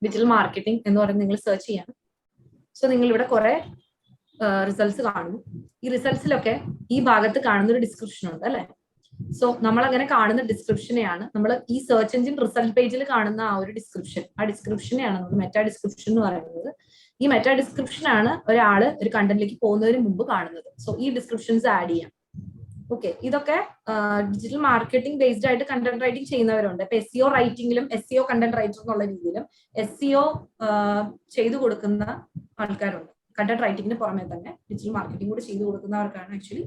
ഡിജിറ്റൽ മാർക്കറ്റിംഗ് എന്ന് പറയുന്നത് നിങ്ങൾ സെർച്ച് ചെയ്യാണ്. സോ നിങ്ങൾ ഇവിടെ കുറെ റിസൾട്ട്സ് കാണുന്നു. ഈ റിസൾട്ട്സിലൊക്കെ ഈ ഭാഗത്ത് കാണുന്ന ഒരു ഡിസ്ക്രിപ്ഷൻ ഉണ്ട് അല്ലെ. സോ നമ്മൾ അങ്ങനെ കാണുന്ന ഡിസ്ക്രിപ്ഷനെയാണ് നമ്മൾ ഈ സെർച്ച് എഞ്ചിൻ റിസൾട്ട് പേജിൽ കാണുന്ന ആ ഒരു ഡിസ്ക്രിപ്ഷൻ, ആ ഡിസ്ക്രിപ്ഷനെയാണ് നമ്മൾ മെറ്റാ ഡിസ്ക്രിപ്ഷൻ എന്ന് പറയുന്നത്. ഈ മെറ്റാ ഡിസ്ക്രിപ്ഷൻ ആണ് ഒരാള് ഒരു കണ്ടന്റിലേക്ക് പോകുന്നതിന് മുമ്പ് കാണുന്നത്. സോ ഈ ഡിസ്ക്രിപ്ഷൻസ് ആഡ് ചെയ്യാം. ഓക്കെ, ഇതൊക്കെ ഡിജിറ്റൽ മാർക്കറ്റിംഗ് ബേസ്ഡ് ആയിട്ട് കണ്ടന്റ് റൈറ്റിംഗ് ചെയ്യുന്നവരുണ്ട്. ഇപ്പൊ SEO റൈറ്റിംഗിലും SEO കണ്ടന്റ് റൈറ്റർ എന്നുള്ള രീതിയിലും SEO ചെയ്തു കൊടുക്കുന്ന ആൾക്കാരുണ്ട്. കണ്ടന്റ് റൈറ്റിംഗിന് പുറമെ തന്നെ ഡിജിറ്റൽ മാർക്കറ്റിംഗ് കൂടി ചെയ്തു കൊടുക്കുന്നവർക്കാണ് ആക്ച്വലി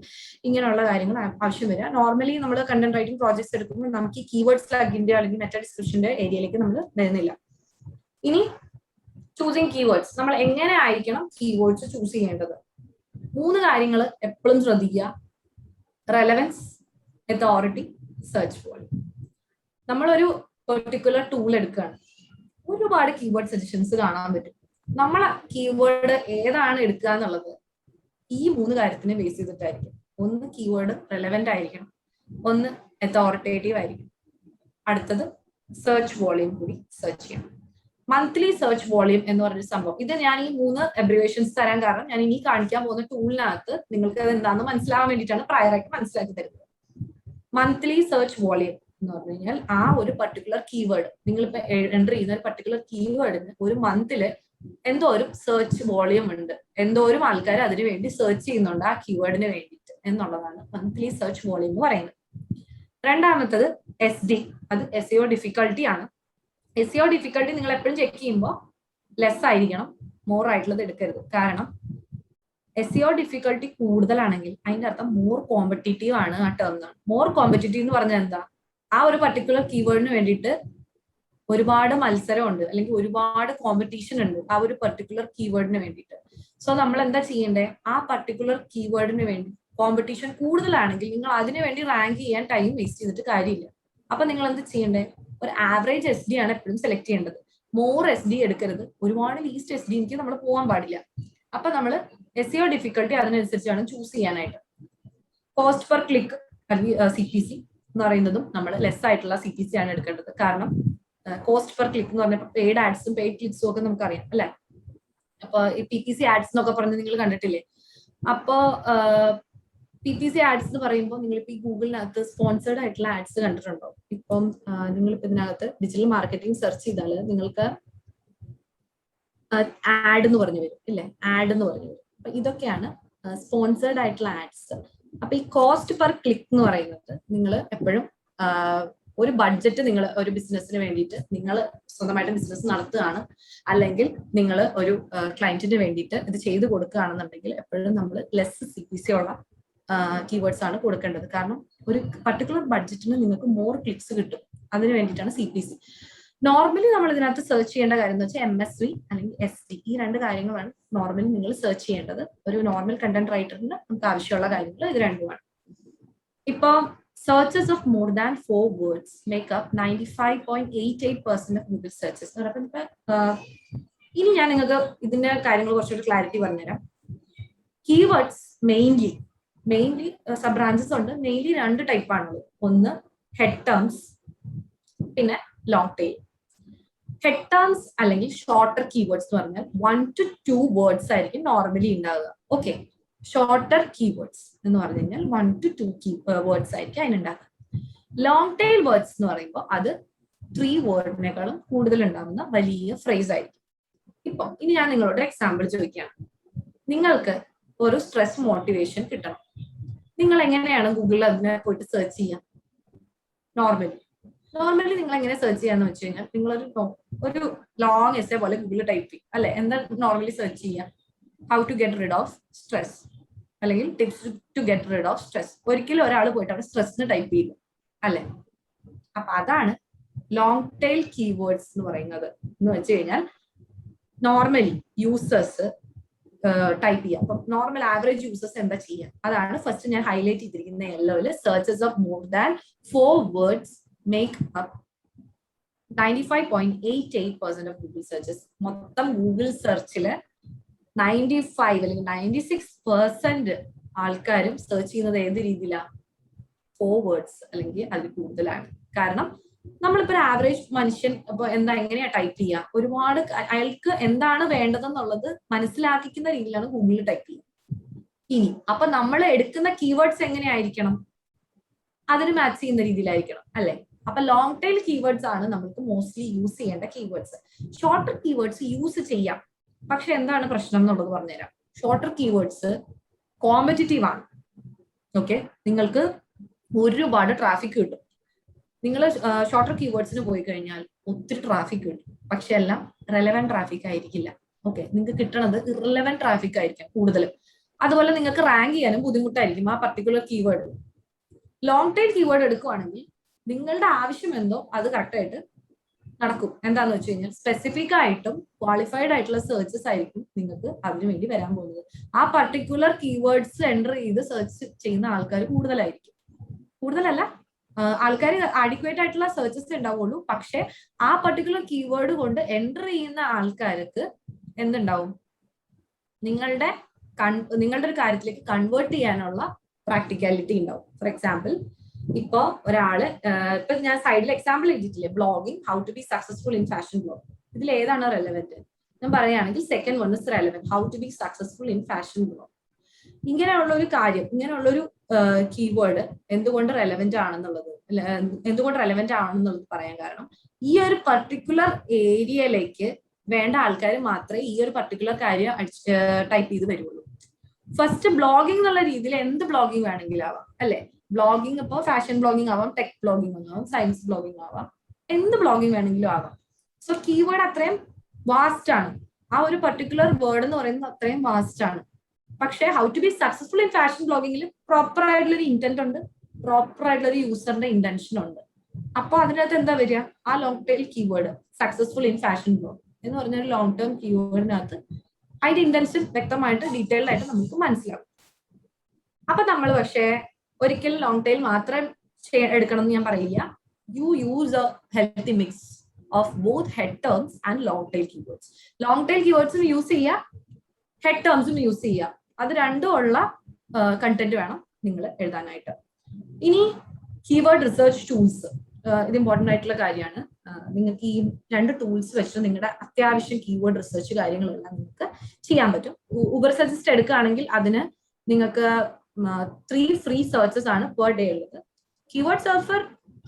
ഇങ്ങനെയുള്ള കാര്യങ്ങൾ ആവശ്യം വരിക. നോർമലി നമ്മൾ കണ്ടന്റ് റൈറ്റിംഗ് പ്രോജക്ട്സ് എടുക്കുമ്പോൾ നമുക്ക് ഈ കീവേഡ്സ് പ്ലഗിന്റെ അല്ലെങ്കിൽ മെറ്റാ ഡിസ്ക്രിപ്ഷന്റെ ഏരിയയിലേക്ക് നമ്മൾ വരുന്നില്ല. ഇനി ചൂസിങ് കീവേഡ്സ്, നമ്മൾ എങ്ങനെ ആയിരിക്കണം കീവേഡ്സ് ചൂസ് ചെയ്യേണ്ടത്? 3 കാര്യങ്ങൾ എപ്പോഴും ശ്രദ്ധിക്കുക. Relevance, authority, search volume. നമ്മളൊരു പെർട്ടിക്കുലർ ടൂൾ എടുക്കുകയാണ്, ഒരുപാട് കീവേഡ് സജഷൻസ് കാണാൻ പറ്റും. നമ്മളെ കീവേഡ് ഏതാണ് എടുക്കുക എന്നുള്ളത് ഈ 3 കാര്യത്തിനെ ബേസ് ചെയ്തിട്ടായിരിക്കും. ഒന്ന് കീവേഡ് റെലവെന്റ് ആയിരിക്കണം, ഒന്ന് അതോറിറ്റേറ്റീവ് ആയിരിക്കും, അടുത്തത് സെർച്ച് വോളിയം കൂടി സെർച്ച് ചെയ്യണം. മന്ത്ലി സെർച്ച് വോളിയം എന്ന് പറഞ്ഞൊരു സംഭവം, ഇത് ഞാൻ ഈ 3 അബ്രിവേഷൻസ് തരാൻ കാരണം ഞാൻ ഇനി കാണിക്കാൻ പോകുന്ന ടൂളിനകത്ത് നിങ്ങൾക്ക് അത് എന്താണെന്ന് മനസ്സിലാവാൻ വേണ്ടിയിട്ടാണ് പ്രയറായിട്ട് മനസ്സിലാക്കി തരുന്നത്. മന്ത്ലി സെർച്ച് വോളിയം എന്ന് പറഞ്ഞു കഴിഞ്ഞാൽ ആ ഒരു പർട്ടിക്കുലർ കീവേഡ് നിങ്ങളിപ്പോ എൻട്രി ചെയ്യുന്ന ഒരു പർട്ടിക്കുലർ കീവേഡിന് ഒരു മന്തില് എന്തോരം സെർച്ച് വോളിയം ഉണ്ട്, എന്തോരം ആൾക്കാർ അതിനു വേണ്ടി സെർച്ച് ചെയ്യുന്നുണ്ട് ആ കീവേഡിന് വേണ്ടിയിട്ട് എന്നുള്ളതാണ് മന്ത്ലി സെർച്ച് വോളിയം എന്ന് പറയുന്നത്. രണ്ടാമത്തത് SD, അത് SEO ഡിഫിക്കൽട്ടി ആണ്. SEO ഡിഫിക്കൽട്ടി നിങ്ങൾ എപ്പോഴും ചെക്ക് ചെയ്യുമ്പോൾ ലെസ് ആയിരിക്കണം, മോർ ആയിട്ടുള്ളത് എടുക്കരുത്. കാരണം SEO ഡിഫിക്കൽട്ടി കൂടുതലാണെങ്കിൽ അതിന്റെ അർത്ഥം മോർ കോമ്പറ്റീറ്റീവ് ആണ് ആ ടേം എന്നാണ്. മോർ കോമ്പറ്റീറ്റീവ് എന്ന് പറഞ്ഞാൽ എന്താ? ആ ഒരു പർട്ടിക്കുലർ കീവേഡിന് വേണ്ടിയിട്ട് ഒരുപാട് മത്സരമുണ്ട്, അല്ലെങ്കിൽ ഒരുപാട് കോമ്പറ്റീഷൻ ഉണ്ട് ആ ഒരു പർട്ടിക്കുലർ കീവേഡിന് വേണ്ടിയിട്ട്. സോ നമ്മൾ എന്താ ചെയ്യേണ്ടത്? ആ പർട്ടിക്കുലർ കീവേഡിന് വേണ്ടി കോമ്പറ്റീഷൻ കൂടുതലാണെങ്കിൽ നിങ്ങൾ അതിനു വേണ്ടി റാങ്ക് ചെയ്യാൻ ടൈം വേസ്റ്റ് ചെയ്തിട്ട് കാര്യമില്ല. അപ്പൊ നിങ്ങൾ എന്ത് ചെയ്യേണ്ടത്? ഒരു ആവറേജ് SD ആണ് എപ്പോഴും സെലക്ട് ചെയ്യേണ്ടത്. മോർ SD എടുക്കരുത്, ഒരുപാട് ലീസ്റ്റ് SD എനിക്ക് നമ്മൾ പോകാൻ പാടില്ല. അപ്പൊ നമ്മൾ SEO ഡിഫിക്കൽട്ടി അതിനനുസരിച്ചാണ് ചൂസ് ചെയ്യാനായിട്ട്. കോസ്റ്റ് പെർ ക്ലിക്ക് അല്ലെങ്കിൽ CPC എന്ന് പറയുന്നതും നമ്മൾ ലെസ് ആയിട്ടുള്ള CPC ആണ് എടുക്കേണ്ടത്. കാരണം കോസ്റ്റ് പെർ ക്ലിക്ക് എന്ന് പറഞ്ഞപ്പോൾ പെയ്ഡ് ആഡ്സും പെയ്ഡ് ക്ലിക്സും ഒക്കെ നമുക്കറിയാം അല്ലെ. അപ്പൊ ഈ PPC ആഡ്സ് എന്നൊക്കെ പറഞ്ഞ് നിങ്ങൾ കണ്ടിട്ടില്ലേ? അപ്പോ PPC ആഡ്സ് എന്ന് പറയുമ്പോൾ നിങ്ങളിപ്പോ ഈ ഗൂഗിളിനകത്ത് സ്പോൺസേർഡ് ആയിട്ടുള്ള ആഡ്സ് കണ്ടിട്ടുണ്ടോ? ഇപ്പം നിങ്ങളിപ്പോ ഇതിനകത്ത് ഡിജിറ്റൽ മാർക്കറ്റിംഗ് സെർച്ച് ചെയ്താൽ നിങ്ങൾക്ക് ആഡ് എന്ന് പറഞ്ഞു വരും ഇല്ലേ? ആഡ് എന്ന് പറഞ്ഞു വരും. അപ്പൊ ഇതൊക്കെയാണ് സ്പോൺസേർഡ് ആയിട്ടുള്ള ആഡ്സ്. അപ്പൊ ഈ കോസ്റ്റ് പെർ ക്ലിക്ക് എന്ന് പറയുന്നത് നിങ്ങൾ എപ്പോഴും ഒരു ബഡ്ജറ്റ് നിങ്ങൾ ഒരു ബിസിനസ്സിന് വേണ്ടിയിട്ട് നിങ്ങൾ സ്വന്തമായിട്ട് ബിസിനസ് നടത്തുകയാണ്, അല്ലെങ്കിൽ നിങ്ങൾ ഒരു ക്ലയന്റിന് വേണ്ടിയിട്ട് ഇത് ചെയ്ത് കൊടുക്കുകയാണെന്നുണ്ടെങ്കിൽ എപ്പോഴും നമ്മൾ ലെസ് CPC ഉള്ള കീവേഡ്സ് ആണ് കൊടുക്കേണ്ടത്. കാരണം ഒരു പർട്ടിക്കുലർ ബഡ്ജറ്റിന് നിങ്ങൾക്ക് മോർ ക്ലിക്സ് കിട്ടും, അതിന് വേണ്ടിയിട്ടാണ് CPC. നോർമലി നമ്മൾ ഇതിനകത്ത് സെർച്ച് ചെയ്യേണ്ട കാര്യം എന്ന് വെച്ചാൽ MSV അല്ലെങ്കിൽ SD, ഈ 2 കാര്യങ്ങളാണ് നോർമലി നിങ്ങൾ സെർച്ച് ചെയ്യേണ്ടത്. ഒരു നോർമൽ കണ്ടന്റ് റൈറ്ററിന് നമുക്ക് ആവശ്യമുള്ള കാര്യങ്ങൾ ഇത് രണ്ടുമാണ്. ഇപ്പൊ searches of more than 4 words make up 95.88% of Google searches. ഇനി ഞാൻ നിങ്ങൾക്ക് ഇതിന്റെ കാര്യങ്ങൾ കുറച്ചുകൂടി ക്ലാരിറ്റി പറഞ്ഞുതരാം. കീവേഡ്സ് മെയിൻലി സബ് ബ്രാഞ്ചസ് ഉണ്ട്. മെയിൻലി 2 ടൈപ്പാണുള്ളത്. ഒന്ന് ഹെഡ് ടേംസ്, പിന്നെ ലോങ് ടെയിൽ. ഹെഡ് ടേംസ് അല്ലെങ്കിൽ ഷോർട്ടർ കീവേഡ്സ് എന്ന് പറഞ്ഞാൽ 1 to 2 വേർഡ്സ് ആയിരിക്കും നോർമലി ഉണ്ടാവുക. ഓക്കെ, ഷോർട്ടർ കീവേഡ്സ് എന്ന് പറഞ്ഞു കഴിഞ്ഞാൽ 1 to 2 വേർഡ്സ് ആയിരിക്കും അതിനുണ്ടാക്കുക. ലോങ് ടെയിൽ വേർഡ്സ് എന്ന് പറയുമ്പോൾ അത് 3 വേർഡിനേക്കാളും കൂടുതൽ ഉണ്ടാകുന്ന വലിയ ഫ്രേസ് ആയിരിക്കും. ഇപ്പൊ ഇനി ഞാൻ നിങ്ങളോട് എക്സാമ്പിൾ ചോദിക്കുകയാണ്. നിങ്ങൾക്ക് ഒരു സ്ട്രെസ് മോട്ടിവേഷൻ കിട്ടണം. നിങ്ങൾ എങ്ങനെയാണ് ഗൂഗിളിൽ അതിനെ പോയിട്ട് സെർച്ച് ചെയ്യാം? നോർമലി നിങ്ങൾ എങ്ങനെ സെർച്ച് ചെയ്യാന്ന് വെച്ച് കഴിഞ്ഞാൽ നിങ്ങളൊരു ലോങ് എസ്സേ പോലെ ഗൂഗിളിൽ ടൈപ്പ് ചെയ്യും അല്ലെ. എന്താ നോർമലി സെർച്ച് ചെയ്യാം? How to get rid of stress അല്ലെങ്കിൽ tips to get rid of stress. ഒരിക്കലും ഒരാൾ പോയിട്ട് അവിടെ സ്ട്രെസ് ടൈപ്പ് ചെയ്യും അല്ലെ. അപ്പൊ അതാണ് ലോങ് ടെയിൽ കീവേഡ്സ് എന്ന് പറയുന്നത്. എന്ന് വെച്ച് കഴിഞ്ഞാൽ നോർമലി യൂസേഴ്സ് ടൈപ്പ് ചെയ്യാം. അപ്പം നോർമൽ ആവറേജ് യൂസേഴ്സ് എന്താ ചെയ്യാം? അതാണ് ഫസ്റ്റ് ഞാൻ ഹൈലൈറ്റ് ചെയ്തിരിക്കുന്ന യെല്ലോയില്. Searches of more than 4 words make up 95.88% of Google searches. മൊത്തം ഗൂഗിൾ സെർച്ചില് 95 അല്ലെങ്കിൽ 96% ആൾക്കാരും സെർച്ച് ചെയ്യുന്നത് ഏത് രീതിയിലാണ്? 4 വേർഡ്സ് അല്ലെങ്കിൽ അതിൽ കൂടുതലാണ്. കാരണം നമ്മളിപ്പോ ഒരു ആവറേജ് മനുഷ്യൻ ഇപ്പൊ എങ്ങനെയാ ടൈപ്പ് ചെയ്യുക? ഒരുപാട് അയാൾക്ക് എന്താണ് വേണ്ടതെന്നുള്ളത് മനസ്സിലാക്കിക്കുന്ന രീതിയിലാണ് ഗൂഗിളിൽ ടൈപ്പ് ചെയ്യുക. ഇനി അപ്പൊ നമ്മൾ എടുക്കുന്ന കീവേഡ്സ് എങ്ങനെയായിരിക്കണം? അതിന് മാച്ച് ചെയ്യുന്ന രീതിയിലായിരിക്കണം അല്ലെ? അപ്പൊ ലോങ് ടൈൽ കീവേഡ്സ് ആണ് നമുക്ക് മോസ്റ്റ്ലി യൂസ് ചെയ്യേണ്ട കീവേഡ്സ്. ഷോർട്ടർ കീവേഡ്സ് യൂസ് ചെയ്യാം, പക്ഷെ എന്താണ് പ്രശ്നം എന്നുള്ളത് പറഞ്ഞുതരാം. ഷോർട്ടർ കീവേഡ്സ് കോമ്പറ്റിറ്റീവ് ആണ്. ഓക്കെ, നിങ്ങൾക്ക് ഒരുപാട് ട്രാഫിക് കിട്ടും. നിങ്ങൾ ഷോർട്ടർ കീവേഡ്സിന് പോയി കഴിഞ്ഞാൽ ഒത്തിരി ട്രാഫിക് കിട്ടും, പക്ഷെ എല്ലാം റെലവെന്റ് ട്രാഫിക് ആയിരിക്കില്ല. ഓക്കെ, നിങ്ങൾക്ക് കിട്ടണത് ഇറലവെന്റ് ട്രാഫിക് ആയിരിക്കും കൂടുതലും. അതുപോലെ നിങ്ങൾക്ക് റാങ്ക് ചെയ്യാനും ബുദ്ധിമുട്ടായിരിക്കും ആ particular keyword. Long tile keyword എടുക്കുവാണെങ്കിൽ നിങ്ങളുടെ ആവശ്യം എന്തോ അത് കറക്റ്റ് ആയിട്ട് നടക്കും. എന്താന്ന് വെച്ച് കഴിഞ്ഞാൽ സ്പെസിഫിക് ആയിട്ടും ക്വാളിഫൈഡ് ആയിട്ടുള്ള സെർച്ചസ് ആയിരിക്കും നിങ്ങൾക്ക് അതിനു വേണ്ടി വരാൻ പോകുന്നത്. ആ പർട്ടിക്കുലർ കീവേഡ്സ് എൻ്റർ ചെയ്ത് സെർച്ച് ചെയ്യുന്ന ആൾക്കാർ കൂടുതലായിരിക്കും. കൂടുതലല്ല, ആൾക്കാർ അഡിക്വേറ്റ് ആയിട്ടുള്ള സെർച്ചസ് ഉണ്ടാവുള്ളൂ. പക്ഷെ ആ പർട്ടിക്കുലർ കീവേഡ് കൊണ്ട് എൻ്റർ ചെയ്യുന്ന ആൾക്കാർക്ക് എന്തുണ്ടാവും? നിങ്ങളുടെ ഒരു കാര്യത്തിലേക്ക് കൺവേർട്ട് ചെയ്യാനുള്ള പ്രാക്ടിക്കാലിറ്റി ഉണ്ടാവും. ഫോർ എക്സാമ്പിൾ, ഇപ്പൊ ഒരാള് ഇപ്പൊ ഞാൻ സൈഡിൽ എക്സാമ്പിൾ എഴുതിയിട്ടില്ലേ, blogging, how to be successful in fashion blog. ഇതിൽ ഏതാണ് റെലവെന്റ്? ഞാൻ പറയുകയാണെങ്കിൽ second one is relevant, how to be successful in fashion blog. ഇങ്ങനെയുള്ള ഒരു കാര്യം, ഇങ്ങനെയുള്ളൊരു കീവേഡ് എന്തുകൊണ്ട് റെലവെന്റ് ആണെന്നുള്ളത് പറയാൻ കാരണം ഈ ഒരു പർട്ടിക്കുലർ ഏരിയയിലേക്ക് വേണ്ട ആൾക്കാർ മാത്രമേ ഈ ഒരു പർട്ടിക്കുലർ കാര്യം ടൈപ്പ് ചെയ്ത് വരുള്ളൂ. ഫസ്റ്റ് ബ്ലോഗിംഗ് എന്നുള്ള രീതിയിൽ എന്ത് ബ്ലോഗിംഗ് വേണമെങ്കിലും ആവാം അല്ലെ? ബ്ലോഗിംഗ് ഇപ്പോൾ ഫാഷൻ ബ്ലോഗിംഗ് ആവാം, ടെക് ബ്ലോഗിംഗ് ആവാം, സയൻസ് ബ്ലോഗിംഗ് ആവാം, എന്ത് ബ്ലോഗിംഗ് വേണമെങ്കിലും ആവാം. സോ കീവേഡ് അത്രയും വാസ്റ്റ് ആണ്. ആ ഒരു പർട്ടിക്കുലർ വേർഡ് എന്ന് പറയുന്നത് അത്രയും വാസ്റ്റ് ആണ്. പക്ഷേ how to be successful in fashion ബ്ലോഗിംഗിൽ പ്രോപ്പർ ആയിട്ടുള്ള ഒരു ഇന്റന്റ് ഉണ്ട്, പ്രോപ്പർ ആയിട്ടുള്ള ഒരു യൂസറിന്റെ ഇന്റൻഷൻ ഉണ്ട്. അപ്പൊ അതിനകത്ത് എന്താ വരിക? ആ long tile keyword successful in fashion blog എന്ന് പറഞ്ഞ ഒരു ലോങ് ടേം കീവേഡിനകത്ത് അതിന്റെ ഇന്റൻഷൻ വ്യക്തമായിട്ട് ഡീറ്റെയിൽഡ് ആയിട്ട് നമുക്ക് മനസ്സിലാവും. അപ്പൊ നമ്മൾ പക്ഷേ ഒരിക്കലും ലോങ് ടൈൽ മാത്രം എടുക്കണം എന്ന് ഞാൻ പറയില്ല. You use a healthy mix of both head terms and long tail keywords. Long tail കീവേഡ്സും യൂസ് ചെയ്യുക, ഹെഡ് ടേംസും യൂസ് ചെയ്യുക. അത് രണ്ടും ഉള്ള കണ്ടന്റ് വേണം നിങ്ങൾ എഴുതാനായിട്ട്. ഇനി കീവേഡ് റിസർച്ച് ടൂൾസ്, ഇത് ഇമ്പോർട്ടന്റ് ആയിട്ടുള്ള കാര്യമാണ്. നിങ്ങൾക്ക് ഈ 2 ടൂൾസ് വെച്ചിട്ട് നിങ്ങളുടെ അത്യാവശ്യം കീവേഡ് റിസർച്ച് കാര്യങ്ങളെല്ലാം നിങ്ങൾക്ക് ചെയ്യാൻ പറ്റും. ഊബർ സജസ്റ്റ് എടുക്കുകയാണെങ്കിൽ അതിന് നിങ്ങൾക്ക് 3 ഫ്രീ സെർച്ചസ് ആണ് പെർ ഡേ ഉള്ളത്. കീവേഡ് സർഫർ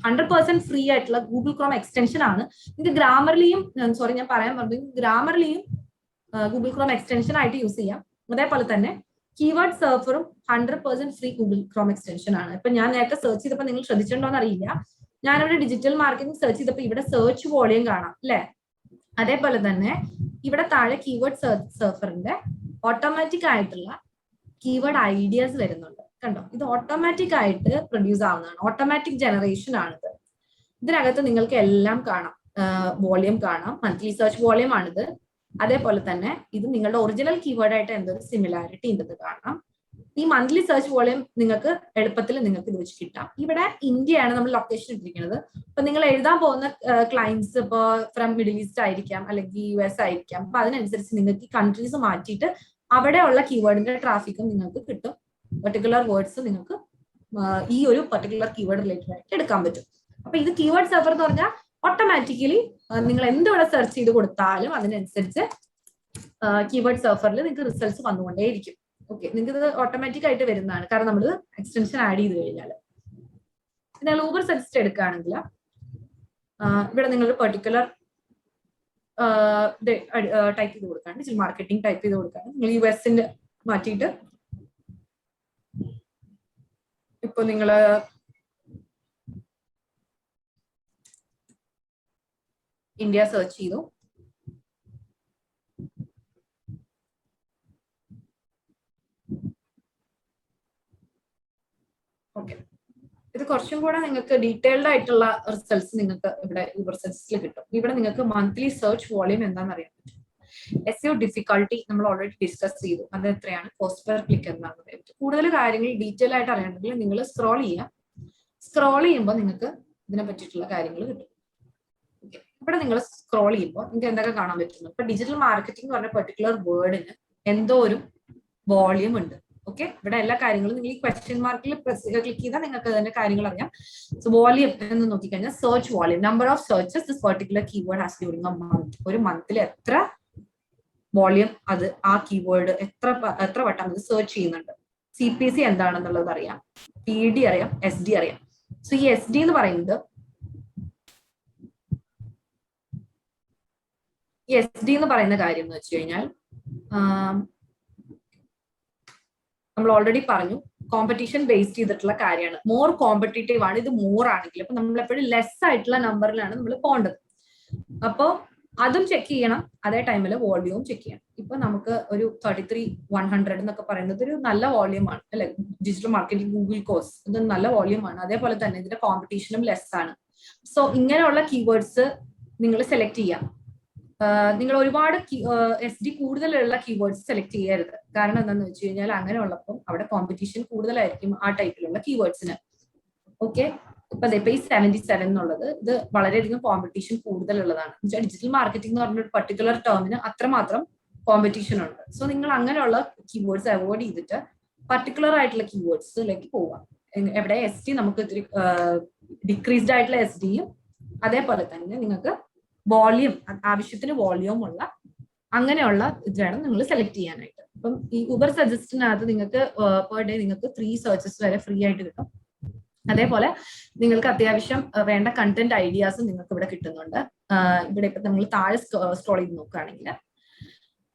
100% ഫ്രീ ആയിട്ടുള്ള ഗൂഗിൾ ക്രോം എക്സ്റ്റൻഷൻ ആണ്. നിങ്ങൾക്ക് ഗ്രാമർലിയും ഞാൻ പറയാൻ പറഞ്ഞു, ഗ്രാമർലിയും ഗൂഗിൾ ക്രോം എക്സ്റ്റൻഷൻ ആയിട്ട് യൂസ് ചെയ്യാം. അതേപോലെ തന്നെ കീവേഡ് സർഫറും 100% ഫ്രീ ഗൂഗിൾ ക്രോം എക്സ്റ്റൻഷൻ ആണ്. ഇപ്പൊ ഞാൻ നേരത്തെ സെർച്ച് ചെയ്തപ്പോൾ നിങ്ങൾ ശ്രദ്ധിച്ചിട്ടുണ്ടോന്ന് അറിയില്ല, ഞാനിവിടെ ഡിജിറ്റൽ മാർക്കറ്റിംഗ് സെർച്ച് ചെയ്തപ്പോൾ ഇവിടെ സെർച്ച് വോളിയം കാണാം അല്ലെ? അതേപോലെ തന്നെ ഇവിടെ താഴെ കീവേഡ് സർഫറിന്റെ ഓട്ടോമാറ്റിക് ആയിട്ടുള്ള കീവേഡ് ഐഡിയാസ് വരുന്നുണ്ട്. കണ്ടോ? ഇത് ഓട്ടോമാറ്റിക് ആയിട്ട് പ്രൊഡ്യൂസ് ആവുന്നതാണ്, ഓട്ടോമാറ്റിക് ജനറേഷൻ ആണിത്. ഇതിനകത്ത് നിങ്ങൾക്ക് എല്ലാം കാണാം, വോളിയം കാണാം, മന്ത്ലി സെർച്ച് വോളിയം ആണിത്. അതേപോലെ തന്നെ ഇത് നിങ്ങളുടെ ഒറിജിനൽ കീവേഡ് ആയിട്ട് എന്തൊരു സിമിലാരിറ്റി ഉണ്ടെന്ന് കാണാം. ഈ മന്ത്ലി സെർച്ച് വോളിയം നിങ്ങൾക്ക് എളുപ്പത്തിൽ നിങ്ങൾക്ക് ഇത് വെച്ച് കിട്ടാം. ഇവിടെ ഇന്ത്യയാണ് നമ്മൾ ലൊക്കേഷൻ ഇട്ടിരിക്കുന്നത്. അപ്പൊ നിങ്ങൾ എഴുതാൻ പോകുന്ന ക്ലയൻസ് ഇപ്പൊ ഫ്രം മിഡിൽ ഈസ്റ്റ് ആയിരിക്കാം, അല്ലെങ്കിൽ US ആയിരിക്കാം. അപ്പൊ അതിനനുസരിച്ച് നിങ്ങൾക്ക് ഈ കൺട്രീസ് മാറ്റിയിട്ട് അവിടെയുള്ള കീവേഡിന്റെ ട്രാഫിക്കും നിങ്ങൾക്ക് കിട്ടും. പെർട്ടിക്കുലർ വേർഡ്സ് നിങ്ങൾക്ക് ഈ ഒരു പെർട്ടിക്കുലർ കീവേഡ് റിലേറ്റഡ് ആയിട്ട് എടുക്കാൻ പറ്റും. അപ്പൊ ഇത് കീവേഡ് സർഫർ എന്ന് പറഞ്ഞാൽ ഓട്ടോമാറ്റിക്കലി നിങ്ങൾ എന്തിവിടെ സെർച്ച് ചെയ്ത് കൊടുത്താലും അതിനനുസരിച്ച് കീവേഡ് സർഫറിൽ നിങ്ങൾക്ക് റിസൾട്ട്സ് വന്നുകൊണ്ടേയിരിക്കും. ഓക്കെ, നിങ്ങൾക്ക് ഇത് ഓട്ടോമാറ്റിക് ആയിട്ട് വരുന്നതാണ്, കാരണം നമ്മൾ എക്സ്റ്റൻഷൻ ആഡ് ചെയ്ത് കഴിഞ്ഞാൽ. നിങ്ങൾ ഊബർ സജസ്റ്റ് എടുക്കുകയാണെങ്കിൽ ഇവിടെ നിങ്ങൾ പെർട്ടിക്കുലർ ടൈപ്പ് ചെയ്ത് കൊടുക്കാണ്, ഡിജിറ്റൽ മാർക്കറ്റിംഗ് ടൈപ്പ് ചെയ്ത് കൊടുക്കാണ്. നിങ്ങൾ US മാറ്റിയിട്ട് ഇപ്പൊ നിങ്ങള് ഇന്ത്യ സെർച്ച് ചെയ്തു. ഓക്കെ, ഇത് കുറച്ചും കൂടെ നിങ്ങൾക്ക് ഡീറ്റെയിൽഡ് ആയിട്ടുള്ള റിസൾട്ട്സ് നിങ്ങൾക്ക് ഇവിടെ യൂബർ സജസ്റ്റിൽ കിട്ടും. ഇവിടെ നിങ്ങൾക്ക് മന്ത്ലി സെർച്ച് വോളിയം എന്താണെന്ന് അറിയാൻ പറ്റും. SEO ഡിഫിക്കൽട്ടി നമ്മൾ ഓൾറെഡി ഡിസ്കസ് ചെയ്തു, അത് എത്രയാണ്, കോസ്റ്റ് പെർ ക്ലിക്ക് എന്നാണ്. കൂടുതൽ കാര്യങ്ങൾ ഡീറ്റെയിൽ ആയിട്ട് അറിയണമെങ്കിൽ നിങ്ങൾ സ്ക്രോൾ ചെയ്യുക. സ്ക്രോൾ ചെയ്യുമ്പോൾ നിങ്ങൾക്ക് ഇതിനെ പറ്റിയിട്ടുള്ള കാര്യങ്ങൾ കിട്ടും. ഇവിടെ നിങ്ങൾ സ്ക്രോൾ ചെയ്യുമ്പോൾ നിങ്ങൾക്ക് എന്തൊക്കെ കാണാൻ പറ്റുന്നു. ഇപ്പൊ ഡിജിറ്റൽ മാർക്കറ്റിംഗ് എന്ന് പറഞ്ഞ പെർട്ടിക്കുലർ വേർഡിന് എന്തോ ഒരു വോളിയം ഉണ്ട്. ഓക്കെ, ഇവിടെ എല്ലാ കാര്യങ്ങളും നിങ്ങൾ ഈ ക്വസ്റ്റ്യൻ മാർക്കിൽ ക്ലിക്ക് ചെയ്താൽ നിങ്ങൾക്ക് അതിന്റെ കാര്യങ്ങൾ അറിയാം. സോ വോളിയം എന്ന് നോക്കിക്കഴിഞ്ഞാൽ search volume, number of searches this particular keyword has during A month. ഒരു മന്തിൽ എത്ര വോളിയം അത് ആ കീവേഡ് എത്ര വട്ടം അത് സെർച്ച് ചെയ്യുന്നുണ്ട്. CPC എന്താണെന്നുള്ളത് അറിയാം, PD അറിയാം, SD അറിയാം. സോ ഈ SD എന്ന് പറയുന്നത് കാര്യം എന്ന് വെച്ച് കഴിഞ്ഞാൽ നമ്മൾ ഓൾറെഡി പറഞ്ഞു, കോമ്പറ്റീഷൻ ബേസ്ഡ് ചെയ്തിട്ടുള്ള കാര്യമാണ്. മോർ കോമ്പറ്റീറ്റീവ് ആണ് ഇത് മോർ ആണെങ്കിൽ. അപ്പൊ നമ്മൾ എപ്പോഴും ലെസ് ആയിട്ടുള്ള നമ്പറിലാണ് നമ്മൾ പോകേണ്ടത്. അപ്പോൾ അതും ചെക്ക് ചെയ്യണം, അതേ ടൈമിൽ വോളിയവും ചെക്ക് ചെയ്യണം. ഇപ്പൊ നമുക്ക് ഒരു 33,100 എന്നൊക്കെ പറയുന്നത് ഒരു നല്ല വോളിയമാണ് അല്ലെ. ഡിജിറ്റൽ മാർക്കറ്റിംഗ് ഗൂഗിൾ കോഴ്സ് ഇത് നല്ല വോളിയമാണ്. അതേപോലെ തന്നെ ഇതിന്റെ കോമ്പറ്റീഷനും ലെസ് ആണ്. സോ ഇങ്ങനെയുള്ള കീവേഡ്സ് നിങ്ങൾ സെലക്ട് ചെയ്യാം. നിങ്ങൾ ഒരുപാട് SD കൂടുതലുള്ള കീവേഡ്സ് സെലക്ട് ചെയ്യരുത്. കാരണം എന്താണെന്ന് വെച്ച് കഴിഞ്ഞാൽ അങ്ങനെ ഉള്ളപ്പോൾ അവിടെ കോമ്പറ്റീഷൻ കൂടുതലായിരിക്കും ആ ടൈപ്പിലുള്ള കീവേഡ്സിന്. ഓക്കെ, ഇപ്പൊ ഈ 77 എന്നുള്ളത് ഇത് വളരെയധികം കോമ്പറ്റീഷൻ കൂടുതലുള്ളതാണ്. ഡിജിറ്റൽ മാർക്കറ്റിംഗ് എന്ന് പറഞ്ഞ ഒരു പർട്ടിക്കുലർ ടേമിന് അത്രമാത്രം കോമ്പറ്റീഷൻ ഉണ്ട്. സോ നിങ്ങൾ അങ്ങനെയുള്ള കീവേഡ്സ് അവോയ്ഡ് ചെയ്തിട്ട് പർട്ടിക്കുലർ ആയിട്ടുള്ള കീവേഡ്സിലേക്ക് പോവാം. എവിടെ SD നമുക്ക് ഇത്തിരി ഡിക്രീസ്ഡ് ആയിട്ടുള്ള SDയും അതേപോലെ തന്നെ നിങ്ങൾക്ക് വോളിയം ആവശ്യത്തിന് വോളിയം ഉള്ള അങ്ങനെയുള്ള ഇത് വേണം നിങ്ങൾ സെലക്ട് ചെയ്യാനായിട്ട്. അപ്പം ഈ ഊബർ സജസ്റ്റിനകത്ത് നിങ്ങൾക്ക് പെർ ഡേ നിങ്ങൾക്ക് 3 സെർച്ചസ് വരെ ഫ്രീ ആയിട്ട് കിട്ടും. അതേപോലെ നിങ്ങൾക്ക് അത്യാവശ്യം വേണ്ട കണ്ടന്റ് ഐഡിയാസ് നിങ്ങൾക്ക് ഇവിടെ കിട്ടുന്നുണ്ട്. ഇവിടെ ഇപ്പൊ നമ്മൾ താഴെ സ്ക്രോൾ ചെയ്ത് നോക്കുകയാണെങ്കിൽ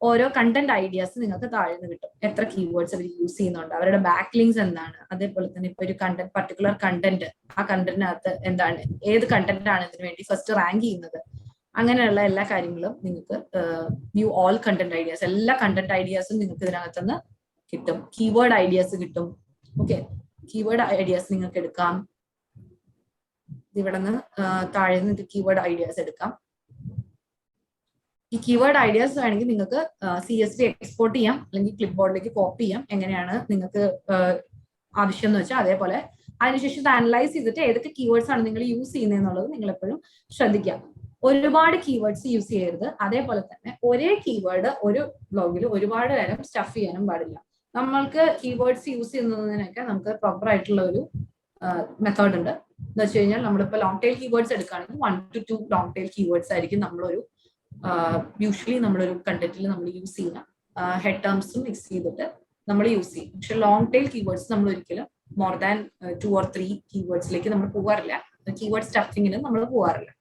ഓരോ കണ്ടന്റ് ഐഡിയാസ് നിങ്ങൾക്ക് താഴെ നിന്ന് കിട്ടും. എത്ര കീവേഡ്സ് അവർ യൂസ് ചെയ്യുന്നുണ്ട്, അവരുടെ ബാക്ക് ലിങ്ക്സ് എന്താണ്, അതേപോലെ തന്നെ ഇപ്പൊ ഒരു കണ്ടന്റ് പർട്ടിക്കുലർ കണ്ടന്റ് ആ കണ്ടന്റിനകത്ത് എന്താണ്, ഏത് കണ്ടന്റ് ആണ് ഇതിനു വേണ്ടി ഫസ്റ്റ് റാങ്ക് ചെയ്യുന്നത്, അങ്ങനെയുള്ള എല്ലാ കാര്യങ്ങളും നിങ്ങൾക്ക് വ്യൂ ഓൾ കണ്ടന്റ് ഐഡിയാസ്, എല്ലാ കണ്ടന്റ് ഐഡിയാസും നിങ്ങൾക്ക് ഇതിനകത്തുനിന്ന് കിട്ടും. കീവേഡ് ഐഡിയാസ് കിട്ടും. ഓക്കെ, കീവേഡ് ഐഡിയാസ് നിങ്ങൾക്ക് എടുക്കാം. ഇവിടെ നിന്ന് താഴെ നിന്ന് കീവേഡ് ഐഡിയാസ് എടുക്കാം. ഈ കീവേഡ് ഐഡിയാസ് വേണമെങ്കിൽ നിങ്ങൾക്ക് CSV എക്സ്പോർട്ട് ചെയ്യാം, അല്ലെങ്കിൽ ക്ലിപ്പ് ബോർഡിലേക്ക് കോപ്പി ചെയ്യാം. എങ്ങനെയാണ് നിങ്ങൾക്ക് ആവശ്യം എന്ന് വെച്ചാൽ അതേപോലെ അതിനുശേഷം ഇത് അനലൈസ് ചെയ്തിട്ട് ഏതൊക്കെ കീവേഡ്സ് ആണ് നിങ്ങൾ യൂസ് ചെയ്യുന്നത് എന്നുള്ളത് നിങ്ങൾ എപ്പോഴും ശ്രദ്ധിക്കാം. ഒരുപാട് കീവേഡ്സ് യൂസ് ചെയ്യരുത്. അതേപോലെ തന്നെ ഒരേ കീവേഡ് ഒരു ബ്ലോഗിൽ ഒരുപാട് നേരം സ്റ്റഫ് ചെയ്യാനും പാടില്ല. നമ്മൾക്ക് കീവേഡ്സ് യൂസ് ചെയ്യുന്നതിനൊക്കെ നമുക്ക് പ്രോപ്പർ ആയിട്ടുള്ള ഒരു മെത്തേഡ് ഉണ്ട്. എന്ന് വെച്ച് കഴിഞ്ഞാൽ നമ്മളിപ്പോൾ ലോങ് ടൈൽ കീവേഡ്സ് എടുക്കുകയാണെങ്കിൽ 1 to 2 ലോങ് ടൈൽ കീവേഡ്സ് ആയിരിക്കും നമ്മളൊരു യൂഷ്വലി നമ്മളൊരു കണ്ടന്റിൽ നമ്മൾ യൂസ് ചെയ്യുന്ന ഹെഡ് ടേംസും മിക്സ് ചെയ്തിട്ട് നമ്മൾ യൂസ് ചെയ്യും. പക്ഷെ ലോങ് ടൈൽ കീവേഡ്സ് നമ്മൾ ഒരിക്കലും മോർ ദാൻ 2 or 3 കീവേഡ്സിലേക്ക് നമ്മൾ പോകാറില്ല. കീവേഡ് സ്റ്റഫിങ്ങിന് നമ്മൾ പോകാറില്ല.